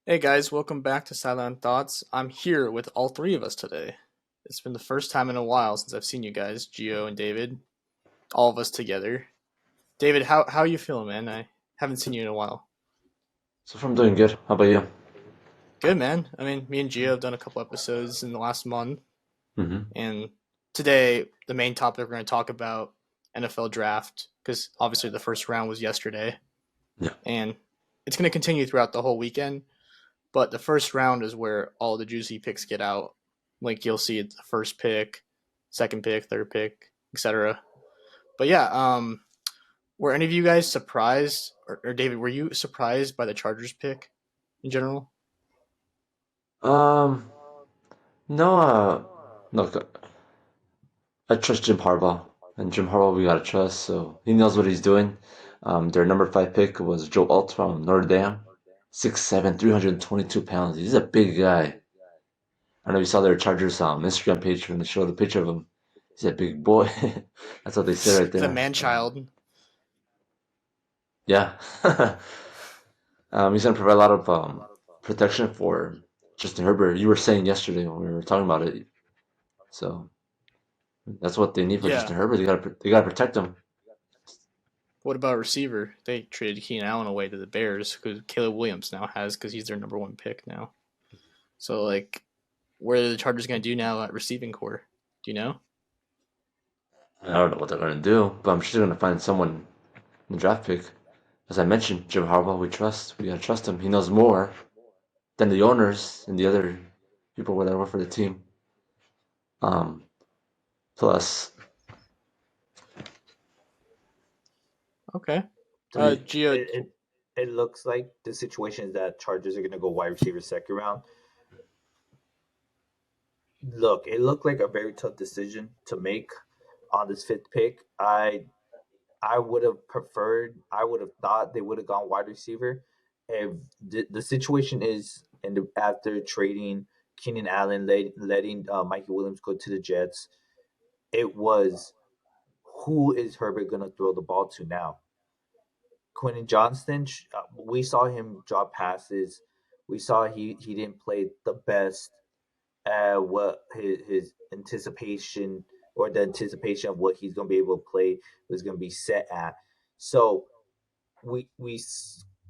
Hey guys, welcome back to Silent Thoughts. I'm here with all three of us today. It's been the first time in a while since I've seen you guys, Gio and David, all of us together. David, how are you feeling, man? I haven't seen you in a while. So far, I'm doing good. How about you? Good, man. I mean, me and Gio have done a couple episodes in the last month, Hmm. and today the main topic we're going to talk about NFL draft because obviously the first round was yesterday, Yeah. and it's going to continue throughout the whole weekend. But the first round is where all the juicy picks get out. Like you'll see the first pick, second pick, third pick, etc. But yeah, were any of you guys surprised, or David, were you surprised by the Chargers pick in general? Um. No. Look, I trust Jim Harbaugh, and Jim Harbaugh we gotta trust. So he knows what he's doing. Their number five pick was Joe Alt from Notre Dame, 6'7", 322 pounds. He's a big guy. I know you saw their Chargers Instagram page when they showed the picture of him. He's a big boy. That's what they say right The there. man child. Yeah. He's gonna provide a lot of protection for Justin Herbert. You were saying yesterday when we were talking about it. So that's what they need for Yeah. Justin Herbert. They gotta protect him. What about receiver? They traded Keenan Allen away to the Bears, who Caleb Williams now has because he's their number one pick now. So like, what are the Chargers going to do now at receiving core? Do you know? I don't know what they're gonna do, but I'm sure they're gonna find someone in the draft pick. As I mentioned, Jim Harbaugh, we trust. We gotta trust him. He knows more than the owners and the other people that work for the team. Um, Plus, Okay. To me, Gio, it looks like the situation is that Chargers are going to go wide receiver second round. Look, it looked like a very tough decision to make on this fifth pick. I would have preferred. I would have thought they would have gone wide receiver. If the situation is, after trading Keenan Allen, letting Mikey Williams go to the Jets, it was who is Herbert going to throw the ball to now? Quentin Johnston, we saw him drop passes. We saw he didn't play the best. What his anticipation or the anticipation of what he's going to be able to play was going to be set at. So we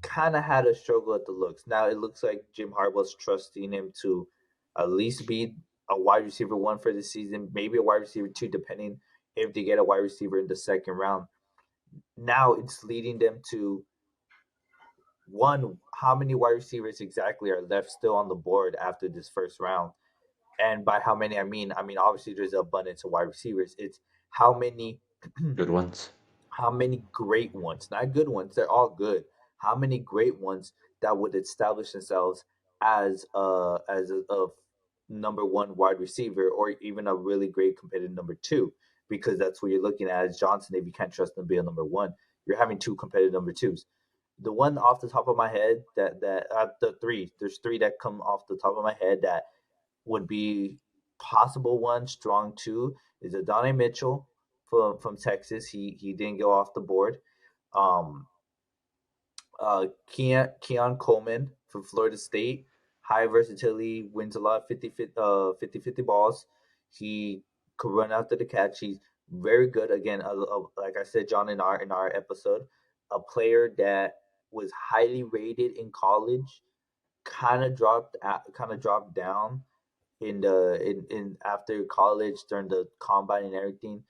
kind of had a struggle at the looks. Now it looks like Jim Harbaugh's trusting him to at least be a wide receiver one for the season, maybe a wide receiver two, depending if they get a wide receiver in the second round. Now it's leading them to one, how many wide receivers exactly are left still on the board after this first round? And by how many, I mean obviously there's an abundance of wide receivers. It's how many, good ones. how many great ones, not good ones. They're all good. How many great ones that would establish themselves as a number one wide receiver, or even a really great competitive number two, because that's what you're looking at as Johnson. If you can't trust him to be a number one, you're having two competitive number twos. The one off the top of my head there's three that come off the top of my head that would be possible one, strong two, is Adonai Mitchell from Texas. He didn't go off the board. Um, Keon Coleman from Florida State, high versatility, wins a lot of 50 balls. He could run after the catch. He's very good. Again, like I said, John, in our episode, a player that was highly rated in college, kind of dropped down in after college during the combine and everything,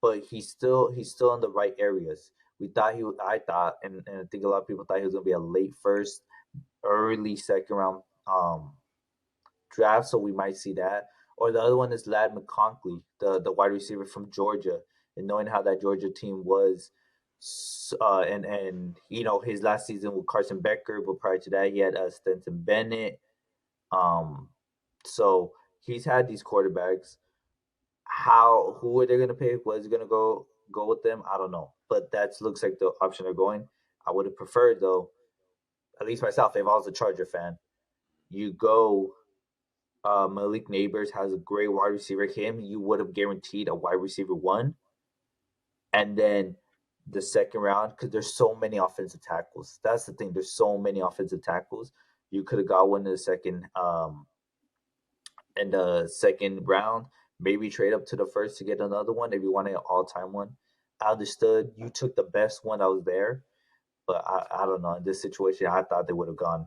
but he's still in the right areas. I thought, and I think a lot of people thought he was gonna be a late first, early second round draft, so we might see that. Or the other one is Lad McConkey, the wide receiver from Georgia, and knowing how that Georgia team was, and his last season with Carson Becker, but prior to that he had Stenson Bennett. Um, so he's had these quarterbacks. Who are they going to pick? What is going to go with them? I don't know, but that looks like the option they're going. I would have preferred though, at least myself, if I was a Charger fan, you go. Malik Neighbors has a great wide receiver. Him, you would have guaranteed a wide receiver one, and then the second round, because there's so many offensive tackles. That's the thing. There's so many offensive tackles. You could have got one in the second round. Maybe trade up to the first to get another one if you wanted an all time one. I understood you took the best one that was there, but I don't know. In this situation, I thought they would have gone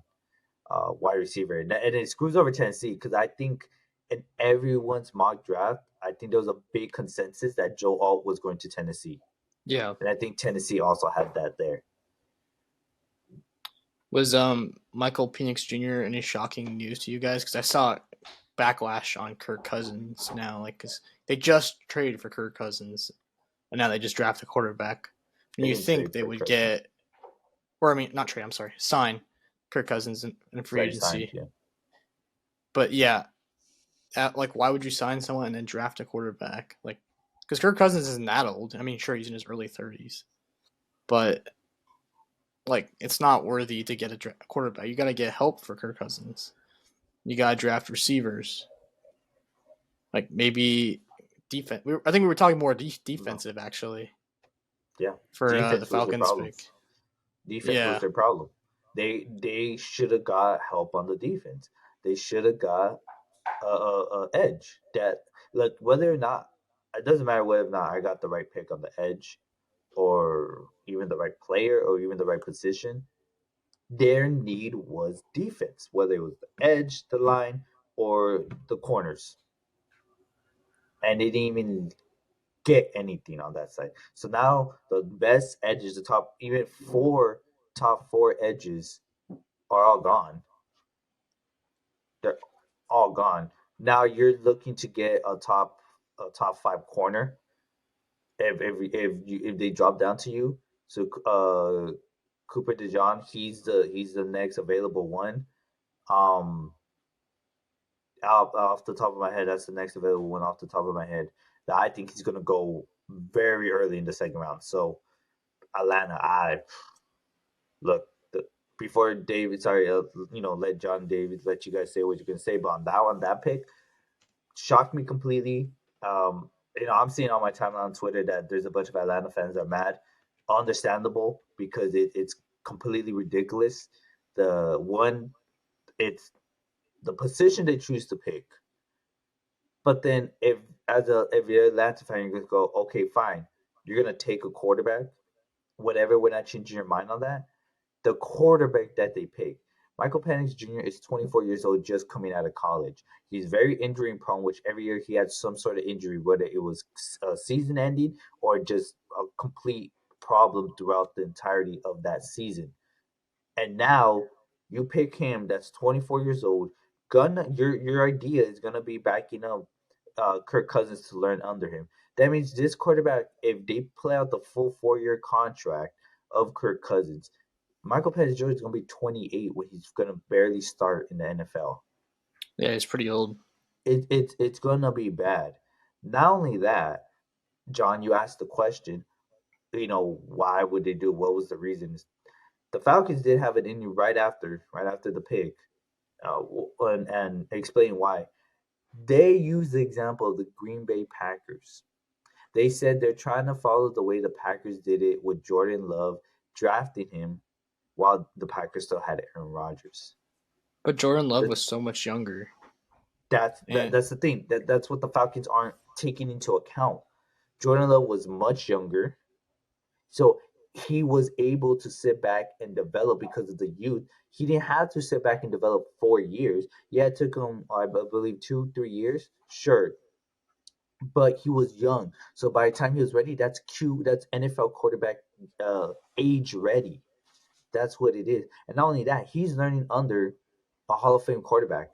wide receiver, and it screws over Tennessee because I think in everyone's mock draft, I think there was a big consensus that Joe Alt was going to Tennessee, Yeah. and I think Tennessee also had that there. Was Michael Penix Jr. any shocking news to you guys? Because I saw backlash on Kirk Cousins now, like because they just traded for Kirk Cousins, and now they just draft a quarterback. And They you didn't think trade they for would Kirk. get, or I mean, not trade. I'm sorry, sign Kirk Cousins in free Already signed, agency. yeah. But yeah, like why would you sign someone and then draft a quarterback? Like, because Kirk Cousins isn't that old. I mean, sure, he's in his early 30s, but like it's not worthy to get a quarterback. You got to get help for Kirk Cousins. You got to draft receivers. Like maybe defense. I think we were talking more defensive actually. Yeah, For the defense was their Falcons problem. pick. Defense was Yeah, their problem. They should have got help on the defense. They should have got a edge that, like, whether or not, it doesn't matter whether or not I got the right pick on the edge or even the right player or even the right position. Their need was defense, whether it was the edge, the line, or the corners, and they didn't even get anything on that side. So now the best edges, the top, even top four edges are all gone. They're all gone. Now you're looking to get a top five corner if they drop down to you. So Cooper DeJean, he's the next available one. Um, off the top of my head, that's the next available one off the top of my head. That I think he's gonna go very early in the second round. So Atlanta, I look the, before David. Sorry, let John David let you guys say what you can say. But on that pick shocked me completely. I'm seeing on my timeline on Twitter that there's a bunch of Atlanta fans that are mad. Understandable because it's completely ridiculous. The one, it's the position they choose to pick. But then if you're Atlanta fan, you're gonna go, okay, fine. You're gonna take a quarterback, whatever. We're not changing your mind on that. The quarterback that they pick, Michael Penix Jr. is 24 years old, just coming out of college. He's very injury prone, which every year he had some sort of injury, whether it was season ending or just a complete problem throughout the entirety of that season. And now you pick him that's 24 years old. Your idea is gonna be backing up Kirk Cousins to learn under him. That means this quarterback, if they play out the full 4 year contract of Kirk Cousins, Michael Penix Jr. is gonna be 28 when he's gonna barely start in the NFL. yeah, he's pretty old. It's gonna be bad. Not only that, John, you asked the question. Why would they do? What was the reason? The Falcons did have an injury right after the pick, and explain why. They used the example of the Green Bay Packers. They said they're trying to follow the way the Packers did it with Jordan Love, drafting him while the Packers still had Aaron Rodgers. But Jordan Love That, was so much younger. that's the thing. That's what the Falcons aren't taking into account. Jordan Love was much younger, so he was able to sit back and develop because of the youth. He didn't have to sit back and develop 4 years. Yeah, it took him, I believe, 2, 3 years. Sure, but he was young. So by the time he was ready, that's That's NFL quarterback age ready. That's what it is. And not only that, he's learning under a Hall of Fame quarterback.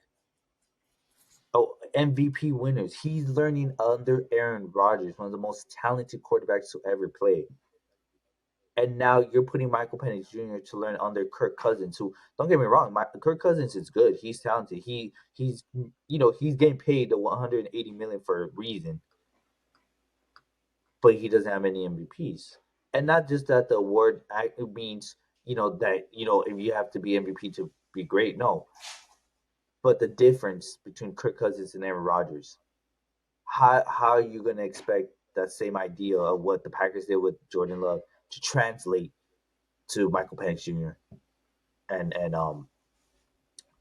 Oh, MVP winners. He's learning under Aaron Rodgers, one of the most talented quarterbacks to ever play. And now you're putting Michael Penix Jr. to learn under Kirk Cousins, who, don't get me wrong, Kirk Cousins is good. He's talented. He's getting paid the 180 million for a reason, but he doesn't have any MVPs. And not just that the award means that if you have to be MVP to be great. No, but the difference between Kirk Cousins and Aaron Rodgers. How are you going to expect that same idea of what the Packers did with Jordan Love to translate to Michael Penix Jr. and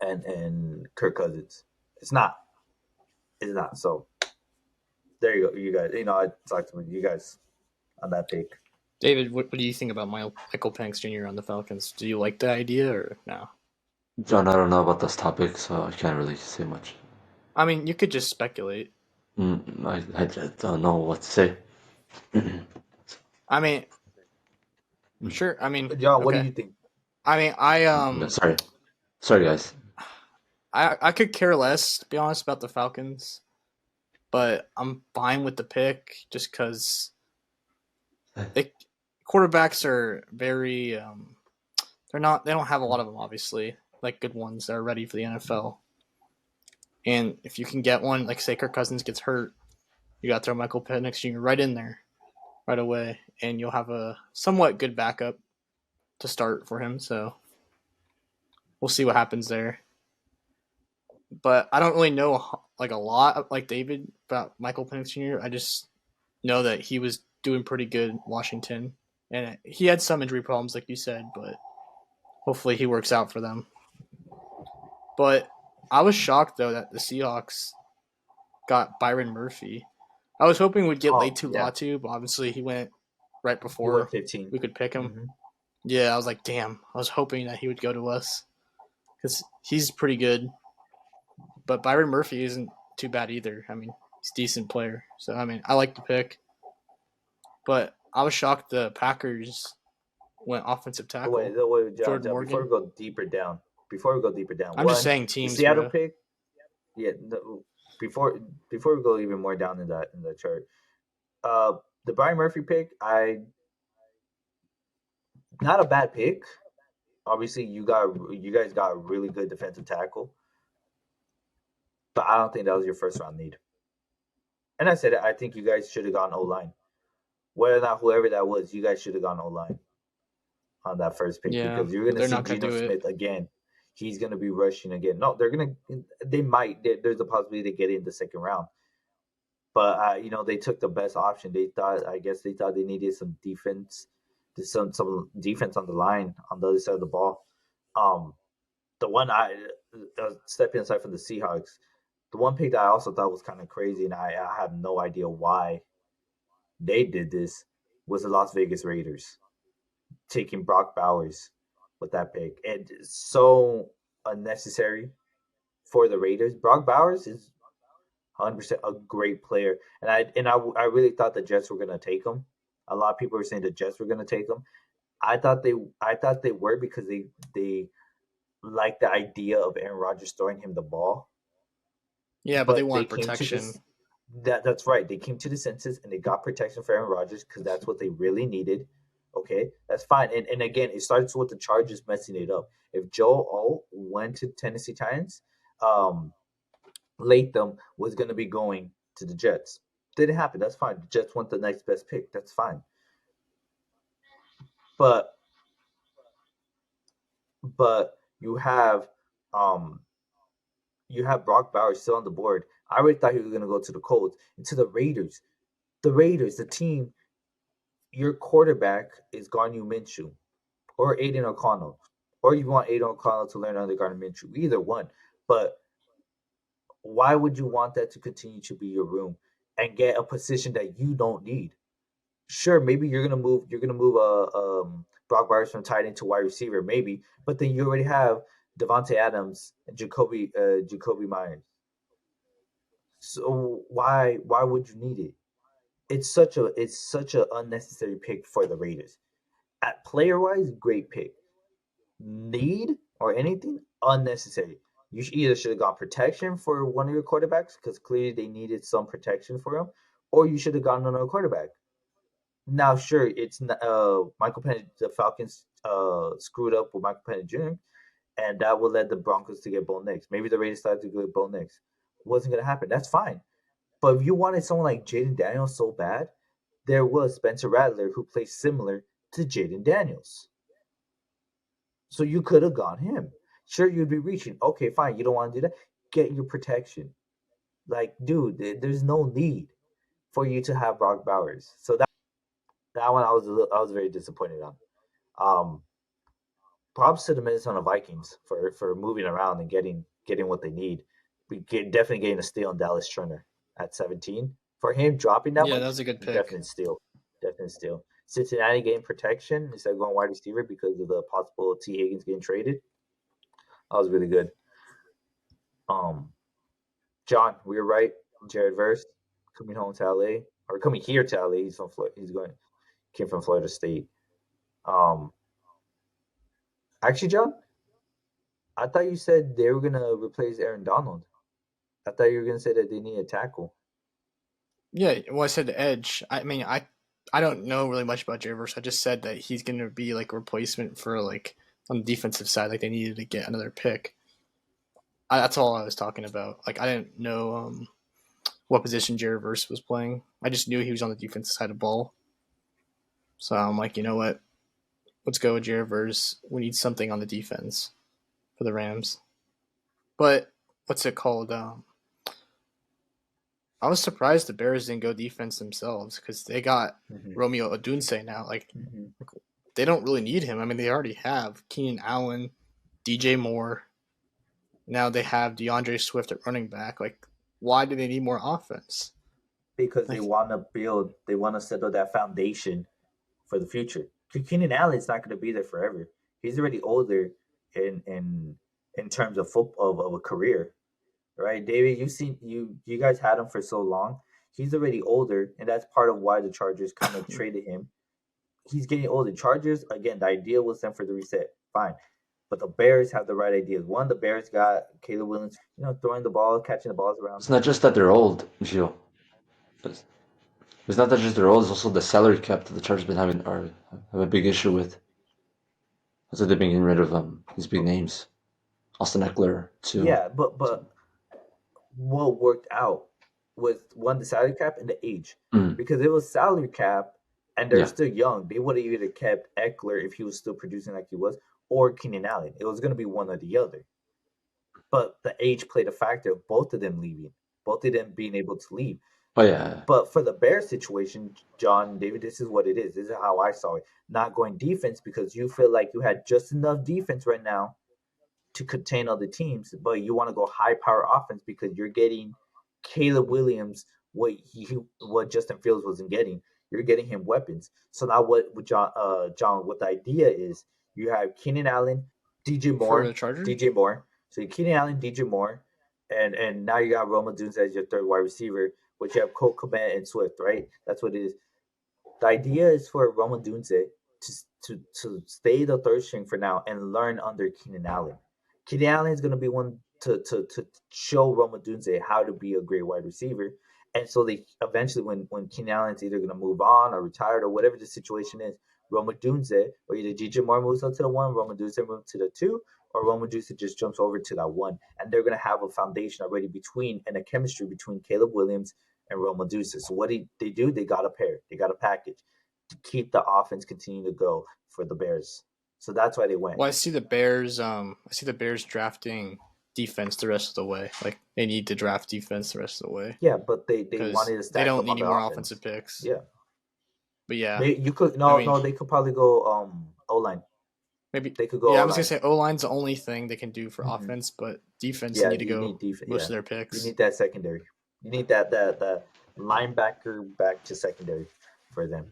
and Kirk Cousins. It's not. It's not. So there you go. You guys, I talked to you guys on that pick. David, what do you think about Michael Penix Jr. on the Falcons? Do you like the idea or no? John, I don't know about this topic, so I can't really say much. I mean, you could just speculate. I just don't know what to say. I mean, sure. I mean, John, what do okay. you think? I mean, No, sorry, guys. I could care less, to be honest, about the Falcons, but I'm fine with the pick just because quarterbacks are very they don't have a lot of them, obviously, like good ones that are ready for the NFL. And if you can get one, like say Kirk Cousins gets hurt, you got to throw Michael Penix Jr. right in there right away, and you'll have a somewhat good backup to start for him. So we'll see what happens there. But I don't really know like a lot like David about Michael Penix Jr. I just know that he was doing pretty good in Washington, and he had some injury problems, like you said, but hopefully he works out for them. But I was shocked though that the Seahawks got Byron Murphy. I was hoping we'd get Latu Latu, but obviously he went right before 15. we could pick him. Mm-hmm. Yeah, I was like, damn. I was hoping that he would go to us because he's pretty good. But Byron Murphy isn't too bad either. I mean, he's a decent player. So, I mean, I like the pick. But I was shocked the Packers went offensive tackle. Wait, John, before we go deeper down. I'm just saying teams. The Seattle pick. Yeah, before we go even more down in the chart, the Byron Murphy pick, not a bad pick. Obviously, you guys got a really good defensive tackle, but I don't think that was your first round need. And I said it, I think you guys should have gone O-line. Whether or not whoever that was, you guys should have gone O-line on that first pick because you're going to see Geno Smith again. He's going to be rushing again. No, they might. There's a possibility they get in the second round. But, they took the best option. They thought they needed some defense, some defense on the line on the other side of the ball. The one stepping aside from the Seahawks, the one pick that I also thought was kind of crazy, and I have no idea why they did this, was the Las Vegas Raiders taking Brock Bowers with that pick. And it's so unnecessary for the Raiders. Brock Bowers is 100% a great player, and I really thought the Jets were going to take him. A lot of people were saying the Jets were going to take him. I thought they were because they like the idea of Aaron Rodgers throwing him the ball. Yeah, but they want protection. That's right. They came to the census and they got protection for Aaron Rodgers because that's what they really needed. Okay, that's fine. And again, it starts with the Chargers messing it up. If Joe O went to Tennessee Titans, Latham was going to be going to the Jets. Didn't happen. That's fine. The Jets want the next best pick. That's fine. But you have Brock Bowers still on the board. I already thought he was going to go to the Colts and to the Raiders. The Raiders, the team, your quarterback is Gardner Minshew or Aiden O'Connell. Or you want Aiden O'Connell to learn under Gardner Minshew. Either one. But why would you want that to continue to be your room and get a position that you don't need? Sure, maybe you're gonna move Brock Bowers from tight end to wide receiver, maybe, but then you already have Devontae Adams and Jacoby Myers. So why would you need it? It's such a unnecessary pick for the Raiders. At player wise, great pick. Need or anything unnecessary. You should have got protection for one of your quarterbacks because clearly they needed some protection for him, or you should have gotten another quarterback. Now, sure, it's Michael Penix. The Falcons screwed up with Michael Penix Jr., and that will lead the Broncos to get Bo Nix. Maybe the Raiders started to get Bo Nix. Wasn't going to happen. That's fine. But if you wanted someone like Jaden Daniels so bad, there was Spencer Rattler who plays similar to Jaden Daniels. So you could have gone him. Sure, you'd be reaching. Okay, fine. You don't want to do that. Get your protection. Like, dude, there's no need for you to have Brock Bowers. So that one I was very disappointed on. props to the Minnesota Vikings for moving around and getting what they need. Definitely getting a steal on Dallas Turner at 17. For him dropping that Yeah, that much, was a good pick. definite steal. Definite steal. Cincinnati getting protection instead of going wide receiver because of the possible T. Higgins getting traded. That was really good. John, we were right. Jared Verse coming home to LA or coming here to LA. He's from Florida. Came from Florida State. Um, Actually, John, I thought you said they were gonna replace Aaron Donald. I thought you were gonna say that they need a tackle. Yeah, well, I said edge. I mean, I don't know really much about Javerse. I just said that he's going to be like a replacement for like on the defensive side. Like they needed to get another pick. That's all I was talking about. Like I didn't know what position Javerse was playing. I just knew he was on the defensive side of the ball. So I'm like, you know what? Let's go with Javerse. We need something on the defense for the Rams. But what's it called? I was surprised the Bears didn't go defense themselves because they got Romeo Odunze now. Like they don't really need him. I mean, they already have Keenan Allen, DJ Moore. Now they have DeAndre Swift at running back. Like, why do they need more offense? Because they want to settle that foundation for the future. Keenan Allen's not going to be there forever. He's already older in terms of football of a career, right? David, you guys had him for so long. He's already older, and that's part of why the Chargers kind of traded him. He's getting older. Chargers, again, the idea was them for the reset. Fine. But the Bears have the right ideas. One, the Bears got Caleb Williams, throwing the ball, catching the balls around. It's not just that they're old, Gio. It's not that just they're old, it's also the salary cap that the Chargers been having have a big issue with. That's why they've been getting rid of these big names. Austin Eckler, too. Yeah, but what worked out was one, the salary cap and the age. Because it was salary cap and they're still young, they would have either kept Eckler if he was still producing like he was, or Keenan Allen. It was going to be one or the other. But the age played a factor of both of them leaving, both of them being able to leave. Oh, yeah. But for the Bears situation, John, David, this is what it is. This is how I saw it. Not going defense because you feel like you had just enough defense right now to contain other teams, but you want to go high power offense because you're getting Caleb Williams what Justin Fields wasn't getting. You're getting him weapons. So now what John, what the idea is, you have Keenan Allen, DJ Moore, For the Chargers? DJ Moore. So you Keenan Allen, DJ Moore, and now you got Roma Dunze as your third wide receiver, which you have Cole Kmet and Swift, right? That's what it is. The idea is for Roma Dunze to stay the third string for now and learn under Keenan Allen. Keenan Allen is going to be one to show Roma Dunze how to be a great wide receiver. And so they eventually, when Keenan Allen's either going to move on or retired or whatever the situation is, Roma Dunze or either DJ Moore moves up to the 1, Roma Dunze moves to the 2, or Roma Dunze just jumps over to that 1. And they're going to have a foundation already and a chemistry between Caleb Williams and Roma Dunze. So what they do, they got a pair. They got a package to keep the offense continuing to go for the Bears. So that's why they went. Well, I see the Bears. Drafting defense the rest of the way. Like they need to draft defense the rest of the way. Yeah, but they wanted to stack. They don't need any more offense. offensive picks. Yeah, but yeah, they could probably go O line. Maybe they could go. Yeah, I was gonna say O line's the only thing they can do for offense, but defense you need to go most of their picks. You need that secondary. You need that linebacker back to secondary for them.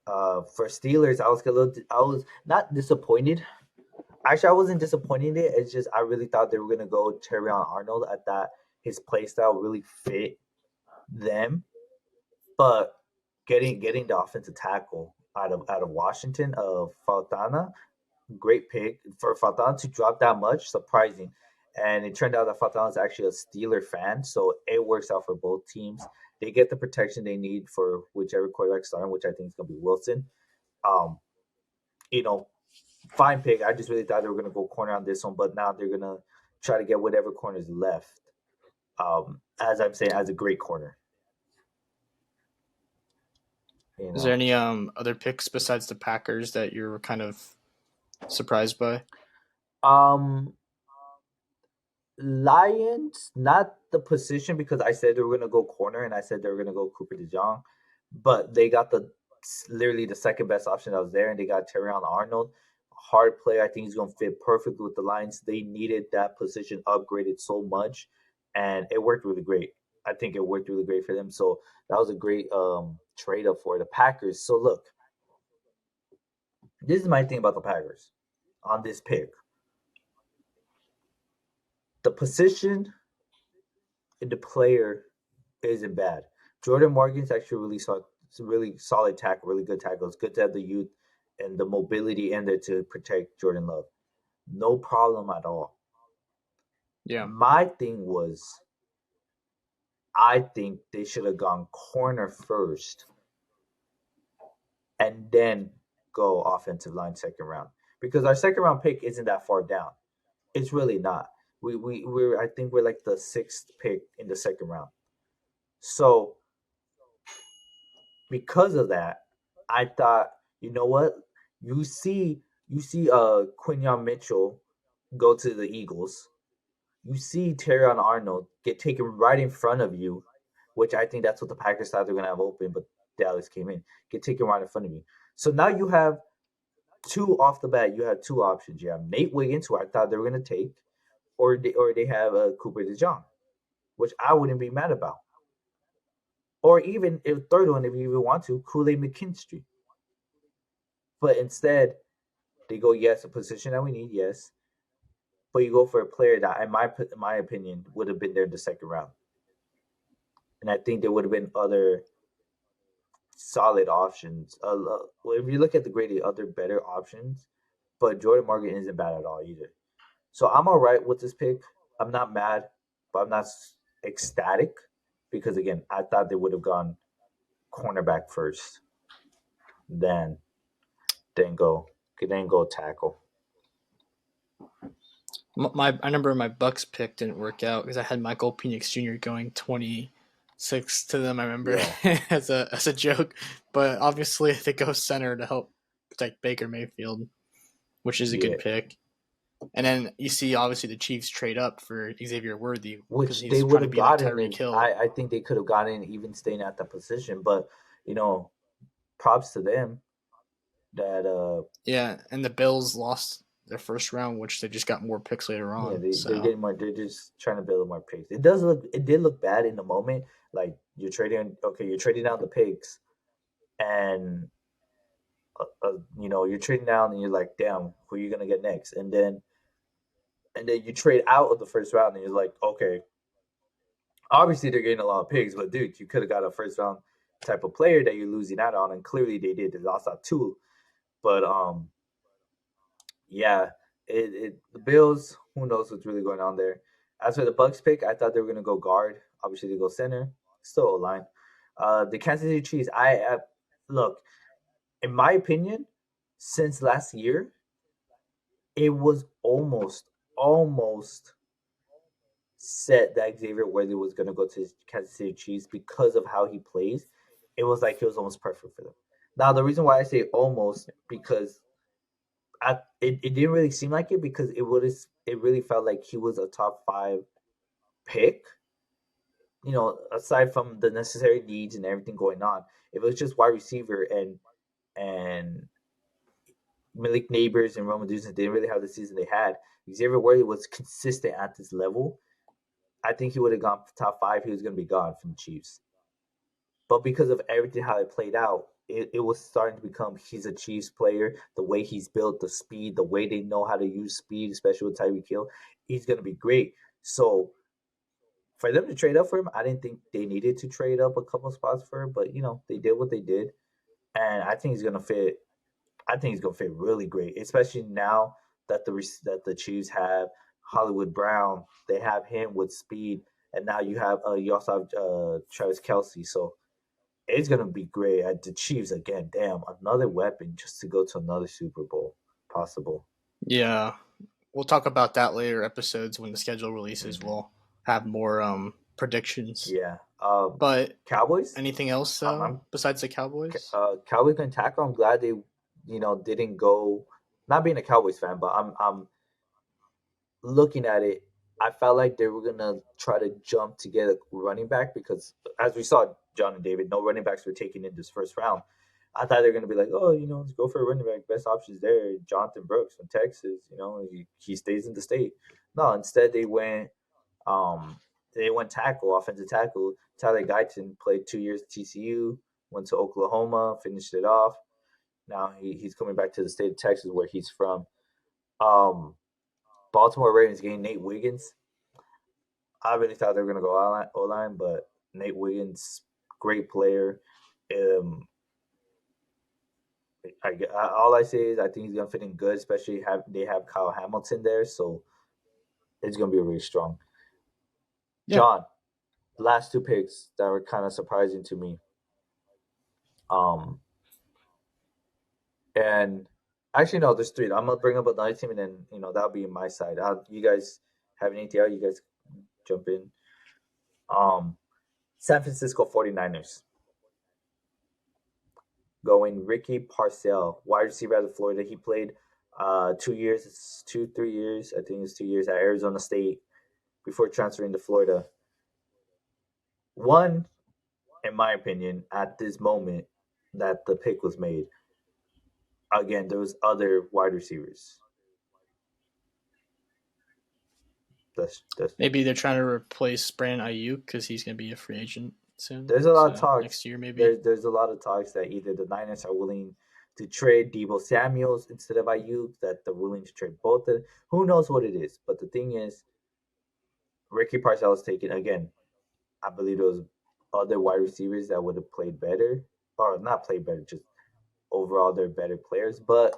For Steelers, I was not disappointed. Actually, I wasn't disappointed. It's just I really thought they were gonna go Terrion Arnold. I thought his play style really fit them, but getting the offensive tackle out of Washington of Faltana, great pick for Faltana to drop that much, surprising. And it turned out that Faltana is actually a Steeler fan, so it works out for both teams. They get the protection they need for whichever quarterback starting, which I think is going to be Wilson. Fine pick. I just really thought they were going to go corner on this one, but now they're going to try to get whatever corners left. As I'm saying, as a great corner. Is there any other picks besides the Packers that you're kind of surprised by? Lions, not the position because I said they were going to go corner and I said they were going to go Cooper DeJong, but they got literally the second best option that was there, and they got Terrion Arnold, hard player. I think he's going to fit perfectly with the Lions. They needed that position upgraded so much, and it worked really great. I think it worked really great for them. So that was a great trade up for the Packers. So look, this is my thing about the Packers on this pick. The position and the player isn't bad. Jordan Morgan's actually really solid tackle, really good tackle. It's good to have the youth and the mobility in there to protect Jordan Love. No problem at all. Yeah. My thing was, I think they should have gone corner first and then go offensive line second round, because our second round pick isn't that far down. It's really not. We're I think we're like the 6th pick in the second round. So because of that, I thought, you know what? You see Quinyon Mitchell go to the Eagles. You see Terrion Arnold get taken right in front of you, which I think that's what the Packers thought they're gonna have open, but Dallas came in. Get taken right in front of you. So now you have two off the bat. You have two options. You have Nate Wiggins, who I thought they were gonna take, or they have Cooper DeJean, which I wouldn't be mad about. Or even a third one, if you even want to, Kool-Aid McKinstry. But instead, they go, yes, a position that we need, yes. But you go for a player that, in my opinion, would have been there in the second round. And I think there would have been other solid options. If you look at the grade, other better options. But Jordan Morgan isn't bad at all either. So I'm all right with this pick. I'm not mad, but I'm not ecstatic. Because, again, I thought they would have gone cornerback first. Then go tackle. I remember my Bucks pick didn't work out because I had Michael Penix Jr. going 26 to them. I remember as a joke, but obviously they go center to help protect Baker Mayfield, which is a good pick. And then you see obviously the Chiefs trade up for Xavier Worthy, which they would have gotten. I think they could have gotten even staying at that position, but props to them. That and the Bills lost their first round, which they just got more picks later on. Yeah, they're getting more. They're just trying to build more picks. It did look bad in the moment. Like you're trading down the picks, and you're trading down, and you're like, damn, who are you gonna get next? And then you trade out of the first round, and you're like, okay, obviously they're getting a lot of picks, but dude, you could have got a first round type of player that you're losing out on, and clearly they did. They lost out two, but yeah. The Bills, who knows what's really going on there. As for the Bucks pick, I thought they were going to go guard. Obviously, they go center. Still O-line. The Kansas City Chiefs, look, in my opinion, since last year, it was almost set that Xavier Worthy was going to go to Kansas City Chiefs because of how he plays. It was like it was almost perfect for them. Now, the reason why I say almost, because it didn't really seem like it, because it really felt like he was a top 5 pick. Aside from the necessary needs and everything going on, if it was just wide receiver and Malik Neighbors and Roman Duzin didn't really have the season they had, Xavier Worthy was consistent at this level, I think he would have gone top 5. He was going to be gone from the Chiefs. But because of everything, how it played out, it was starting to become, he's a Chiefs player. The way he's built, the speed, the way they know how to use speed, especially with Tyreek Hill, he's going to be great. So for them to trade up for him, I didn't think they needed to trade up a couple spots for him, but they did what they did, and I think he's going to fit. I think he's going to fit really great, especially now that the Chiefs have Hollywood Brown. They have him with speed, and now you also have Travis Kelce. So it's going to be great. At the Chiefs, again, damn, another weapon just to go to another Super Bowl possible. Yeah. We'll talk about that later episodes when the schedule releases. Mm-hmm. We'll have more predictions. Yeah. But Cowboys? Anything else besides the Cowboys? Cowboys going to tackle. I'm glad they, didn't go. Not being a Cowboys fan, but I'm looking at it. I felt like they were gonna try to jump to get a running back, because as we saw, John and David, no running backs were taken in this first round. I thought they were gonna be like, oh, let's go for a running back. Best options there, Jonathan Brooks from Texas. He stays in the state. No, instead um they went tackle, offensive tackle. Tyler Guyton played 2 years at TCU, went to Oklahoma, finished it off. Now he's coming back to the state of Texas where he's from. Um, Baltimore Ravens getting Nate Wiggins. I really thought they were gonna go O line, but Nate Wiggins, great player. Um, all I say is I think he's gonna fit in good, especially they have Kyle Hamilton there, so it's gonna be really strong. Yeah. John, last two picks that were kind of surprising to me. And actually no, there's three. I'm gonna bring up another team, and then that'll be my side. You guys have anything else? You guys jump in. San Francisco 49ers going Ricky Parcell, wide receiver out of Florida. He played 3 years. I think it's 2 years at Arizona State before transferring to Florida. One, in my opinion, at this moment that the pick was made, again, there was other wide receivers. Maybe they're trying to replace Brandon Ayuk because he's going to be a free agent soon. There's a lot of talks next year. Maybe there's a lot of talks that either the Niners are willing to trade Deebo Samuels instead of Ayuk, that they're willing to trade both of them. Who knows what it is? But the thing is, Ricky Parcell was taken again. I believe there was other wide receivers that would have played better, or not played better, just overall they're better players. But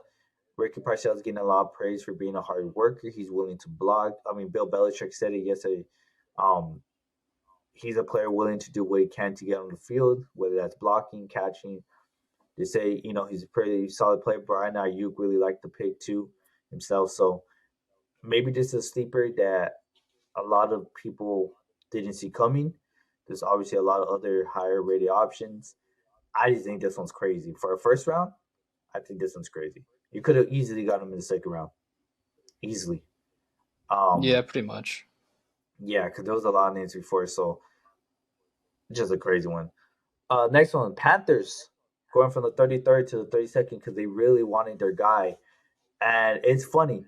Ricky Parcell is getting a lot of praise for being a hard worker. He's willing to block. I mean, Bill Belichick said it yesterday. He's a player willing to do what he can to get on the field, whether that's blocking, catching. They say, he's a pretty solid player. Brian Ayuk really liked the pick too himself. So maybe this is a sleeper that a lot of people didn't see coming. There's obviously a lot of other higher rated options. I just think this one's crazy. For a first round, I think this one's crazy. You could have easily got him in the second round. Easily. Yeah, pretty much. Yeah, because there was a lot of names before, so just a crazy one. Next one, Panthers going from the 33rd to the 32nd because they really wanted their guy. And it's funny.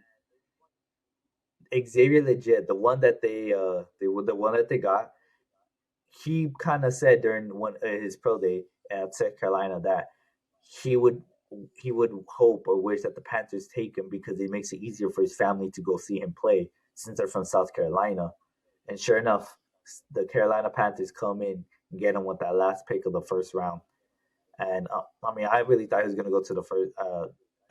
Xavier Legit, the one that they got, he kind of said during his pro day at South Carolina that he would hope or wish that the Panthers take him because it makes it easier for his family to go see him play since they're from South Carolina. And sure enough, the Carolina Panthers come in and get him with that last pick of the first round. And I really thought he was going to go to the first,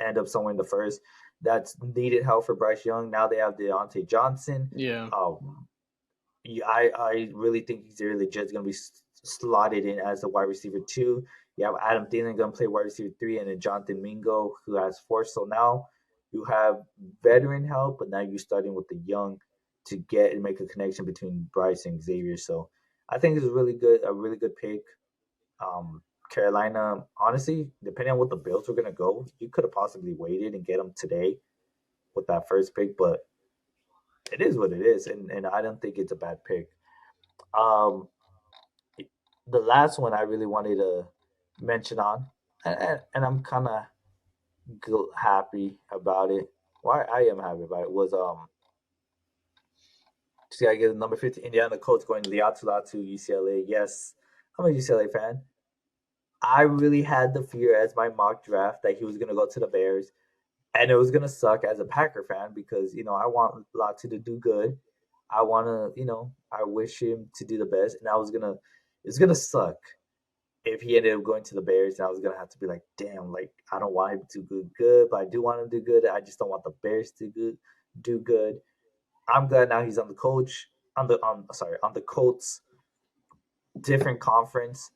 end up somewhere in the first. That's needed help for Bryce Young. Now they have Deontay Johnson. Yeah. I really think he's really just going to be slotted in as the wide receiver 2. You have Adam Thielen going to play wide receiver 3, and then Jonathan Mingo, who has 4. So now you have veteran help, but now you're starting with the young to get and make a connection between Bryce and Xavier. So I think it's a really good pick. Carolina, honestly, depending on what the Bills were going to go, you could have possibly waited and get them today with that first pick, but it is what it is, and I don't think it's a bad pick. The last one I really wanted to mention on, and I'm kind of happy about it. Why I am happy about it was just gotta get the number 50 Indiana Colts going to Latu UCLA. Yes, I'm a UCLA fan. I really had the fear as my mock draft that he was gonna go to the Bears, and it was gonna suck as a Packer fan because I want Latu to do good. I wanna, I wish him to do the best, and it's gonna suck if he ended up going to the Bears, and I was gonna have to be like, damn, like I don't want him to do good, but I do want him to do good. I just don't want the Bears to do good. I'm glad now he's on the Colts, different conference.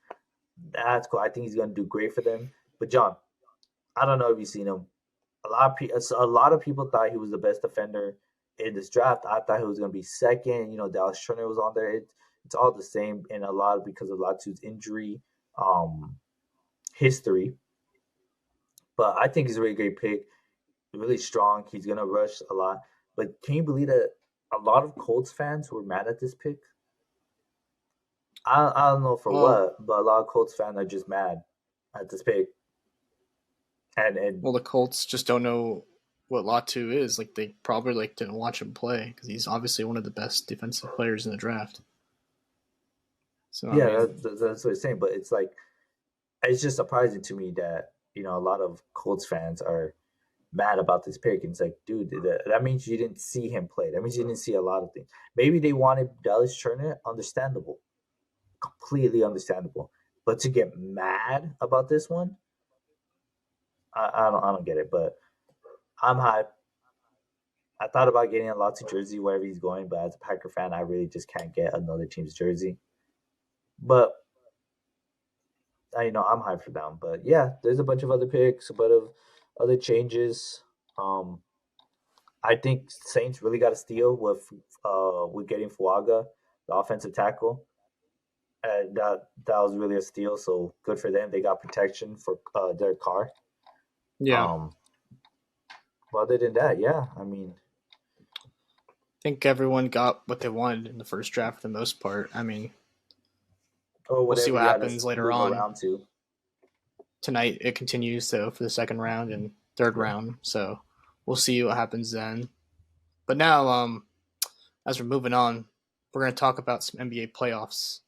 That's cool. I think he's gonna do great for them. But John, I don't know if you've seen him. A lot of people thought he was the best defender in this draft. I thought he was gonna be second. Dallas Turner was on there. It's all the same, and a lot because of Latu's injury history. But I think he's a really great pick. Really strong. He's gonna rush a lot. But can you believe that a lot of Colts fans were mad at this pick? I don't know for what, but a lot of Colts fans are just mad at this pick. And Well, the Colts just don't know what Latu is. Like they probably like didn't watch him play because he's obviously one of the best defensive players in the draft. So I yeah, mean, that's what I'm saying. But it's like it's just surprising to me that a lot of Colts fans are mad about this pick. And it's like, dude, that means you didn't see him play. That means you didn't see a lot of things. Maybe they wanted Dallas Turner, understandable, completely understandable. But to get mad about this one, I don't get it. But I'm hyped. I thought about getting a Lottie jersey wherever he's going, but as a Packer fan, I really just can't get another team's jersey. But I'm hyped for them. But yeah, there's a bunch of other picks, a bunch of other changes. Um, I think Saints really got a steal with getting Fuaga, the offensive tackle, and that was really a steal. So good for them. They got protection for their car. yeah, I Um, but other than that, yeah, I mean, think everyone got what they wanted in the first draft for the most part. I mean, or we'll see whatever what you had to happens later move on. around to. Tonight it continues so for the second round and third Yeah. round. So we'll see what happens then. But now, as we're moving on, we're going to talk about some NBA playoffs.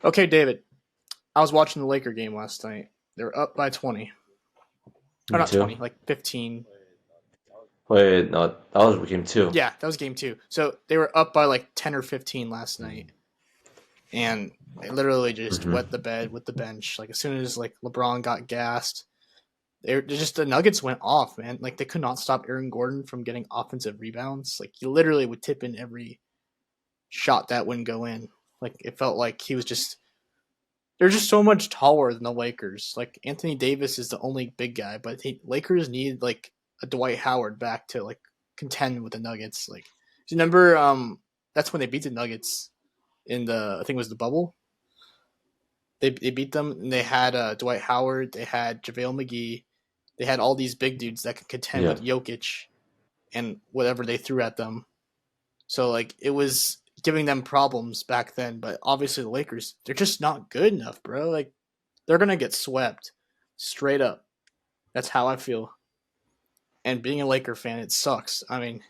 Okay, David, I was watching the Laker game last night. They were up by 20. Or Me not too. 20, like 15. Wait, no, that was game two. Yeah, that was game 2. So they were up by like 10 or 15 last night. And they literally just Mm-hmm. wet the bed with the bench. Like as soon as like LeBron got gassed, they're just the Nuggets went off, man. Like they could not stop Aaron Gordon from getting offensive rebounds. Like he literally would tip in every shot that wouldn't go in. Like it felt like he was just they're just so much taller than the Lakers. Like Anthony Davis is the only big guy, but Lakers need like a Dwight Howard back to like contend with the Nuggets. Like, do you remember? That's when they beat the Nuggets in the I think it was the bubble. They beat them and they had Dwight Howard, they had JaVale McGee, they had all these big dudes that could contend Yeah. with Jokic and whatever they threw at them. So like it was giving them problems back then, but obviously the Lakers, they're just not good enough, bro. Like they're gonna get swept straight up. That's how I feel. And being a Laker fan, it sucks. I mean,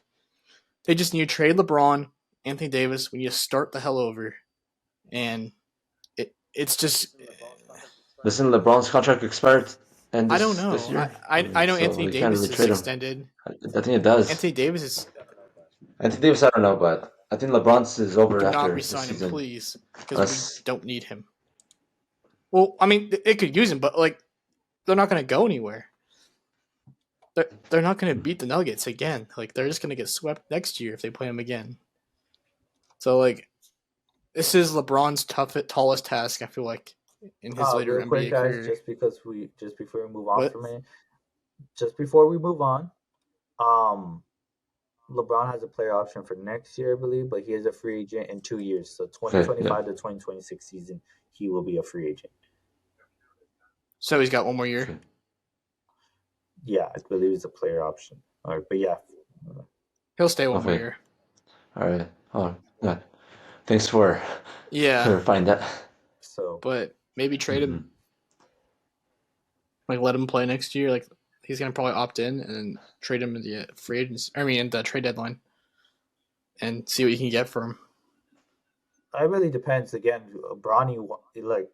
they just need to trade LeBron, Anthony Davis. We need to start the hell over, and it's just Doesn't LeBron's contract expired and I don't this know. I year? I, I know So Anthony you can't Davis really is trade him. extended. I think it does. Anthony Davis is Anthony Davis, I don't know, but I think LeBron's is over do not after this resign him, season. please, because we Unless don't need him. Well, I mean, they could use him, but like they're not going to go anywhere. They're not going to beat the Nuggets again. Like they're just going to get swept next year if they play him again. So like this is LeBron's tallest task. I feel like in his later Real quick, NBA guys, career. just before we move on What? from it, just before we move on, um, LeBron has a player option for next year, I believe, but he is a free agent in 2 years. So okay, yeah. 2025 to 2026 season, he will be a free agent. So he's got one more year. Okay. Yeah, I believe it's a player option. All right, but yeah, He'll stay one more Okay. year. All right. Oh, yeah. Thanks for Yeah, clarifying that. so but maybe trade Mhm. him. Like let him play next year. Like he's gonna probably opt in and then trade him in the free agents. I mean, in the trade deadline, and see what you can get for him. it really depends. Again, Bronny, like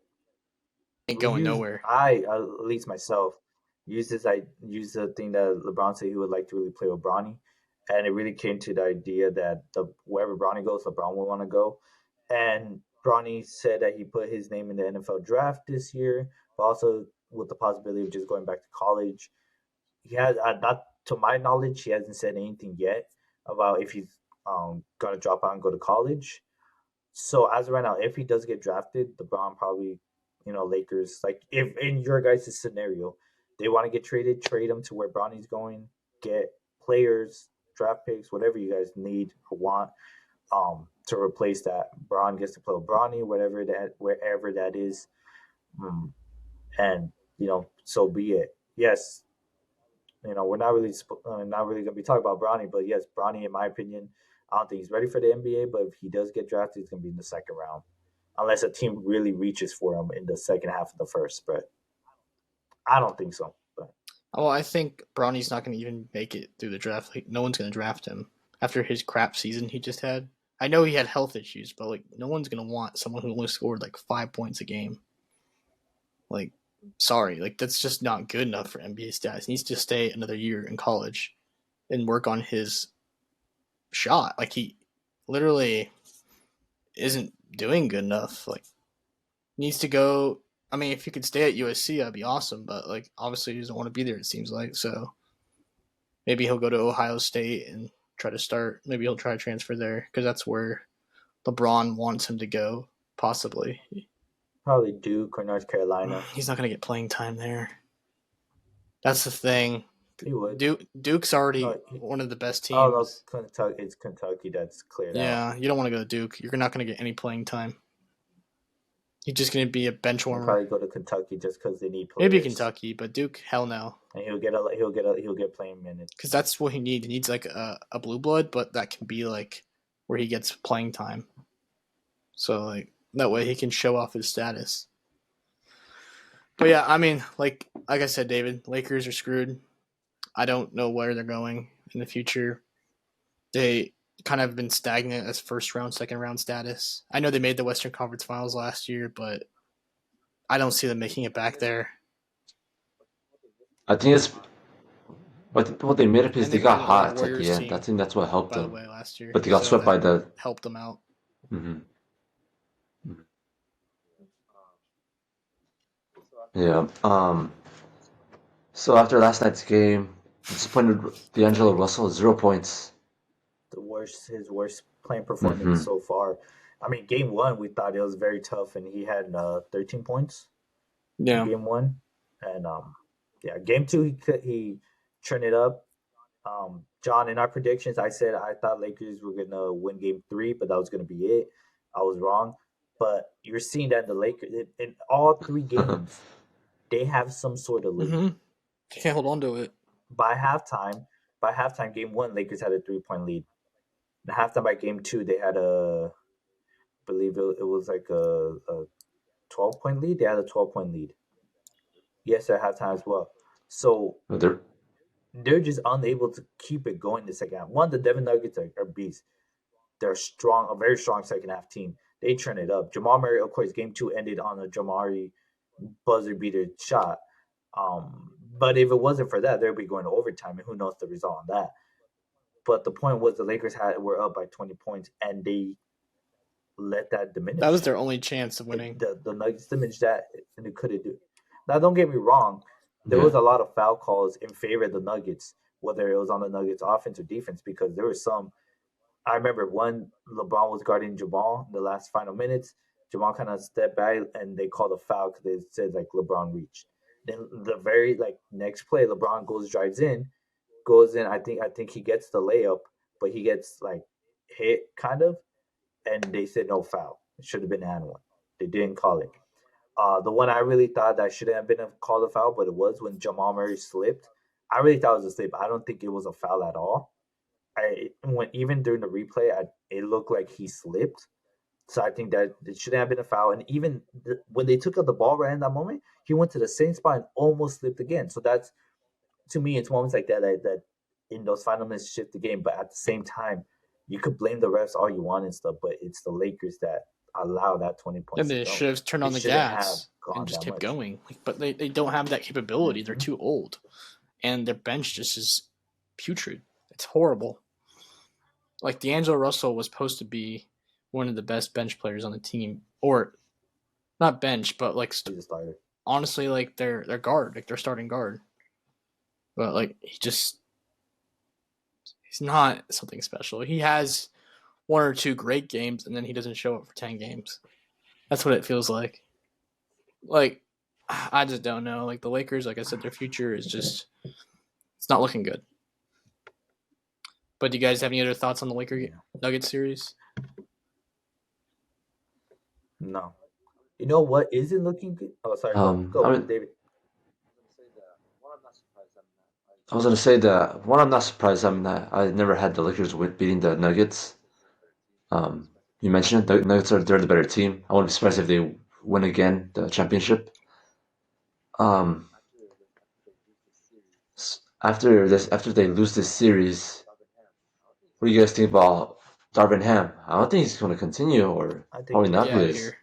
Ain't we going use, nowhere. at least myself, I use the thing that LeBron said he would like to really play with Bronny, and it really came to the idea that wherever Bronny goes, LeBron will want to go, and Bronny said that he put his name in the NFL draft this year, but also with the possibility of just going back to college. He has not to my knowledge, he hasn't said anything yet about if he's gonna drop out and go to college. So as of right now, if he does get drafted, LeBron probably, Lakers, like if in your guys' scenario, they want to get traded, trade him to where Bronny's going, get players, draft picks, whatever you guys need or want, to replace that. Bron gets to play with Bronny, wherever that is, and so be it. Yes, we're not really gonna be talking about Bronny, but yes, Bronny, in my opinion, I don't think he's ready for the NBA. But if he does get drafted, he's gonna be in the second round, unless a team really reaches for him in the second half of the first. But I don't think so. But Well, I think Bronny's not going to even make it through the draft. Like, no one's going to draft him after his crap season he just had. I know he had health issues, but like no one's going to want someone who only scored like 5 points a game. Like, sorry, like that's just not good enough for NBA stats. He needs to stay another year in college and work on his shot. Like he literally isn't doing good enough. Like needs to go. I mean, if he could stay at USC, that'd be awesome. But like, obviously, he doesn't want to be there. It seems like so. Maybe he'll go to Ohio State and try to start. Maybe he'll try to transfer there because that's where LeBron wants him to go. Possibly, Probably Duke or North Carolina. he's not going to get playing time there. That's the thing. He would. Duke's already No, one of the best teams. Oh no, Kentucky. It's Kentucky that's cleared out. Yeah, you don't want to go to Duke. You're not going to get any playing time. He's just going to be a bench He'll warmer. probably go to Kentucky just because they need players. Maybe Kentucky, but Duke, hell no. And he'll get playing minutes. Because that's what he needs. He needs like a blue blood, but that can be like where he gets playing time. So like that way he can show off his status. But yeah, I mean, like I said, David, Lakers are screwed. I don't know where they're going in the future. They kind of been stagnant as first round, second round status. I know they made the Western Conference Finals last year, but I don't see them making it back there. I think it's what they made it because And they they got won the hot at Warriors the end. team, I think that's what helped by the them. way, last year. But they got So swept by that the. helped them out. Mhm. Yeah. So after last night's game, disappointed D'Angelo Russell 0 points. His worst playing performance Mhm. so far. I mean, game one we thought it was very tough, and he had 13 points in Yeah. game one, and game two he turned it up. John, in our predictions, I said I thought Lakers were gonna win game three, but that was gonna be it. I was wrong, but you're seeing that the Lakers in all three games they have some sort of lead. Mm-hmm. Can't hold on to it. By halftime, game one, Lakers had a 3-point lead. And halftime by game two, they had I believe it was like a 12-point lead. They had a 12-point lead. Yes, at halftime as well. So they're just unable to keep it going the second half. One, the Denver Nuggets are beasts. They're strong, a very strong second half team. They turn it up. Jamal Murray, of course, game two ended on a Jamari buzzer beater shot. But if it wasn't for that, they'd be going to overtime, and who knows the result on that. But the point was the Lakers were up by 20 points, and they let that diminish. That was their only chance of winning. The Nuggets diminished that, and they couldn't do it. Now, don't get me wrong. There was a lot of foul calls in favor of the Nuggets, whether it was on the Nuggets offense or defense, because there was some. I remember when LeBron was guarding Jamal in the last final minutes. Jamal kind of stepped back, and they called a foul because they said like LeBron reached. Then the very next play, LeBron drives in. I think he gets the layup, but he gets hit kind of, and they said no foul. It should have been and one. They didn't call it. The one I really thought that shouldn't have been called a foul, but it was when Jamal Murray slipped. I really thought it was a slip. I don't think it was a foul at all. Even during the replay, it looked like he slipped. So I think that it shouldn't have been a foul. And even when they took out the ball right in that moment, he went to the same spot and almost slipped again. So that's, to me, it's moments like that that in those final minutes shift the game. But at the same time, you could blame the refs all you want and stuff, but it's the Lakers that allow that 20 points. And they should have turned on the gas and just kept going. But they don't have that capability. They're too old. And their bench just is putrid. It's horrible. Like, D'Angelo Russell was supposed to be one of the best bench players on the team. Or, not bench, but, honestly, their guard. Their starting guard. But, he's not something special. He has one or two great games, and then he doesn't show up for 10 games. That's what it feels like. I just don't know. The Lakers, like I said, their future is just, it's not looking good. But do you guys have any other thoughts on the Laker-Nuggets series? No. You know what isn't looking good? Oh, sorry. Go, David. I was going to say that one I'm not surprised. I never had the Lakers beating the Nuggets. You mentioned it, the Nuggets they're the better team. I wouldn't be surprised if they win again the championship. after they lose this series, what do you guys think about Darvin Ham? I don't think he's going to continue, or I think probably he's not, Get out of because here.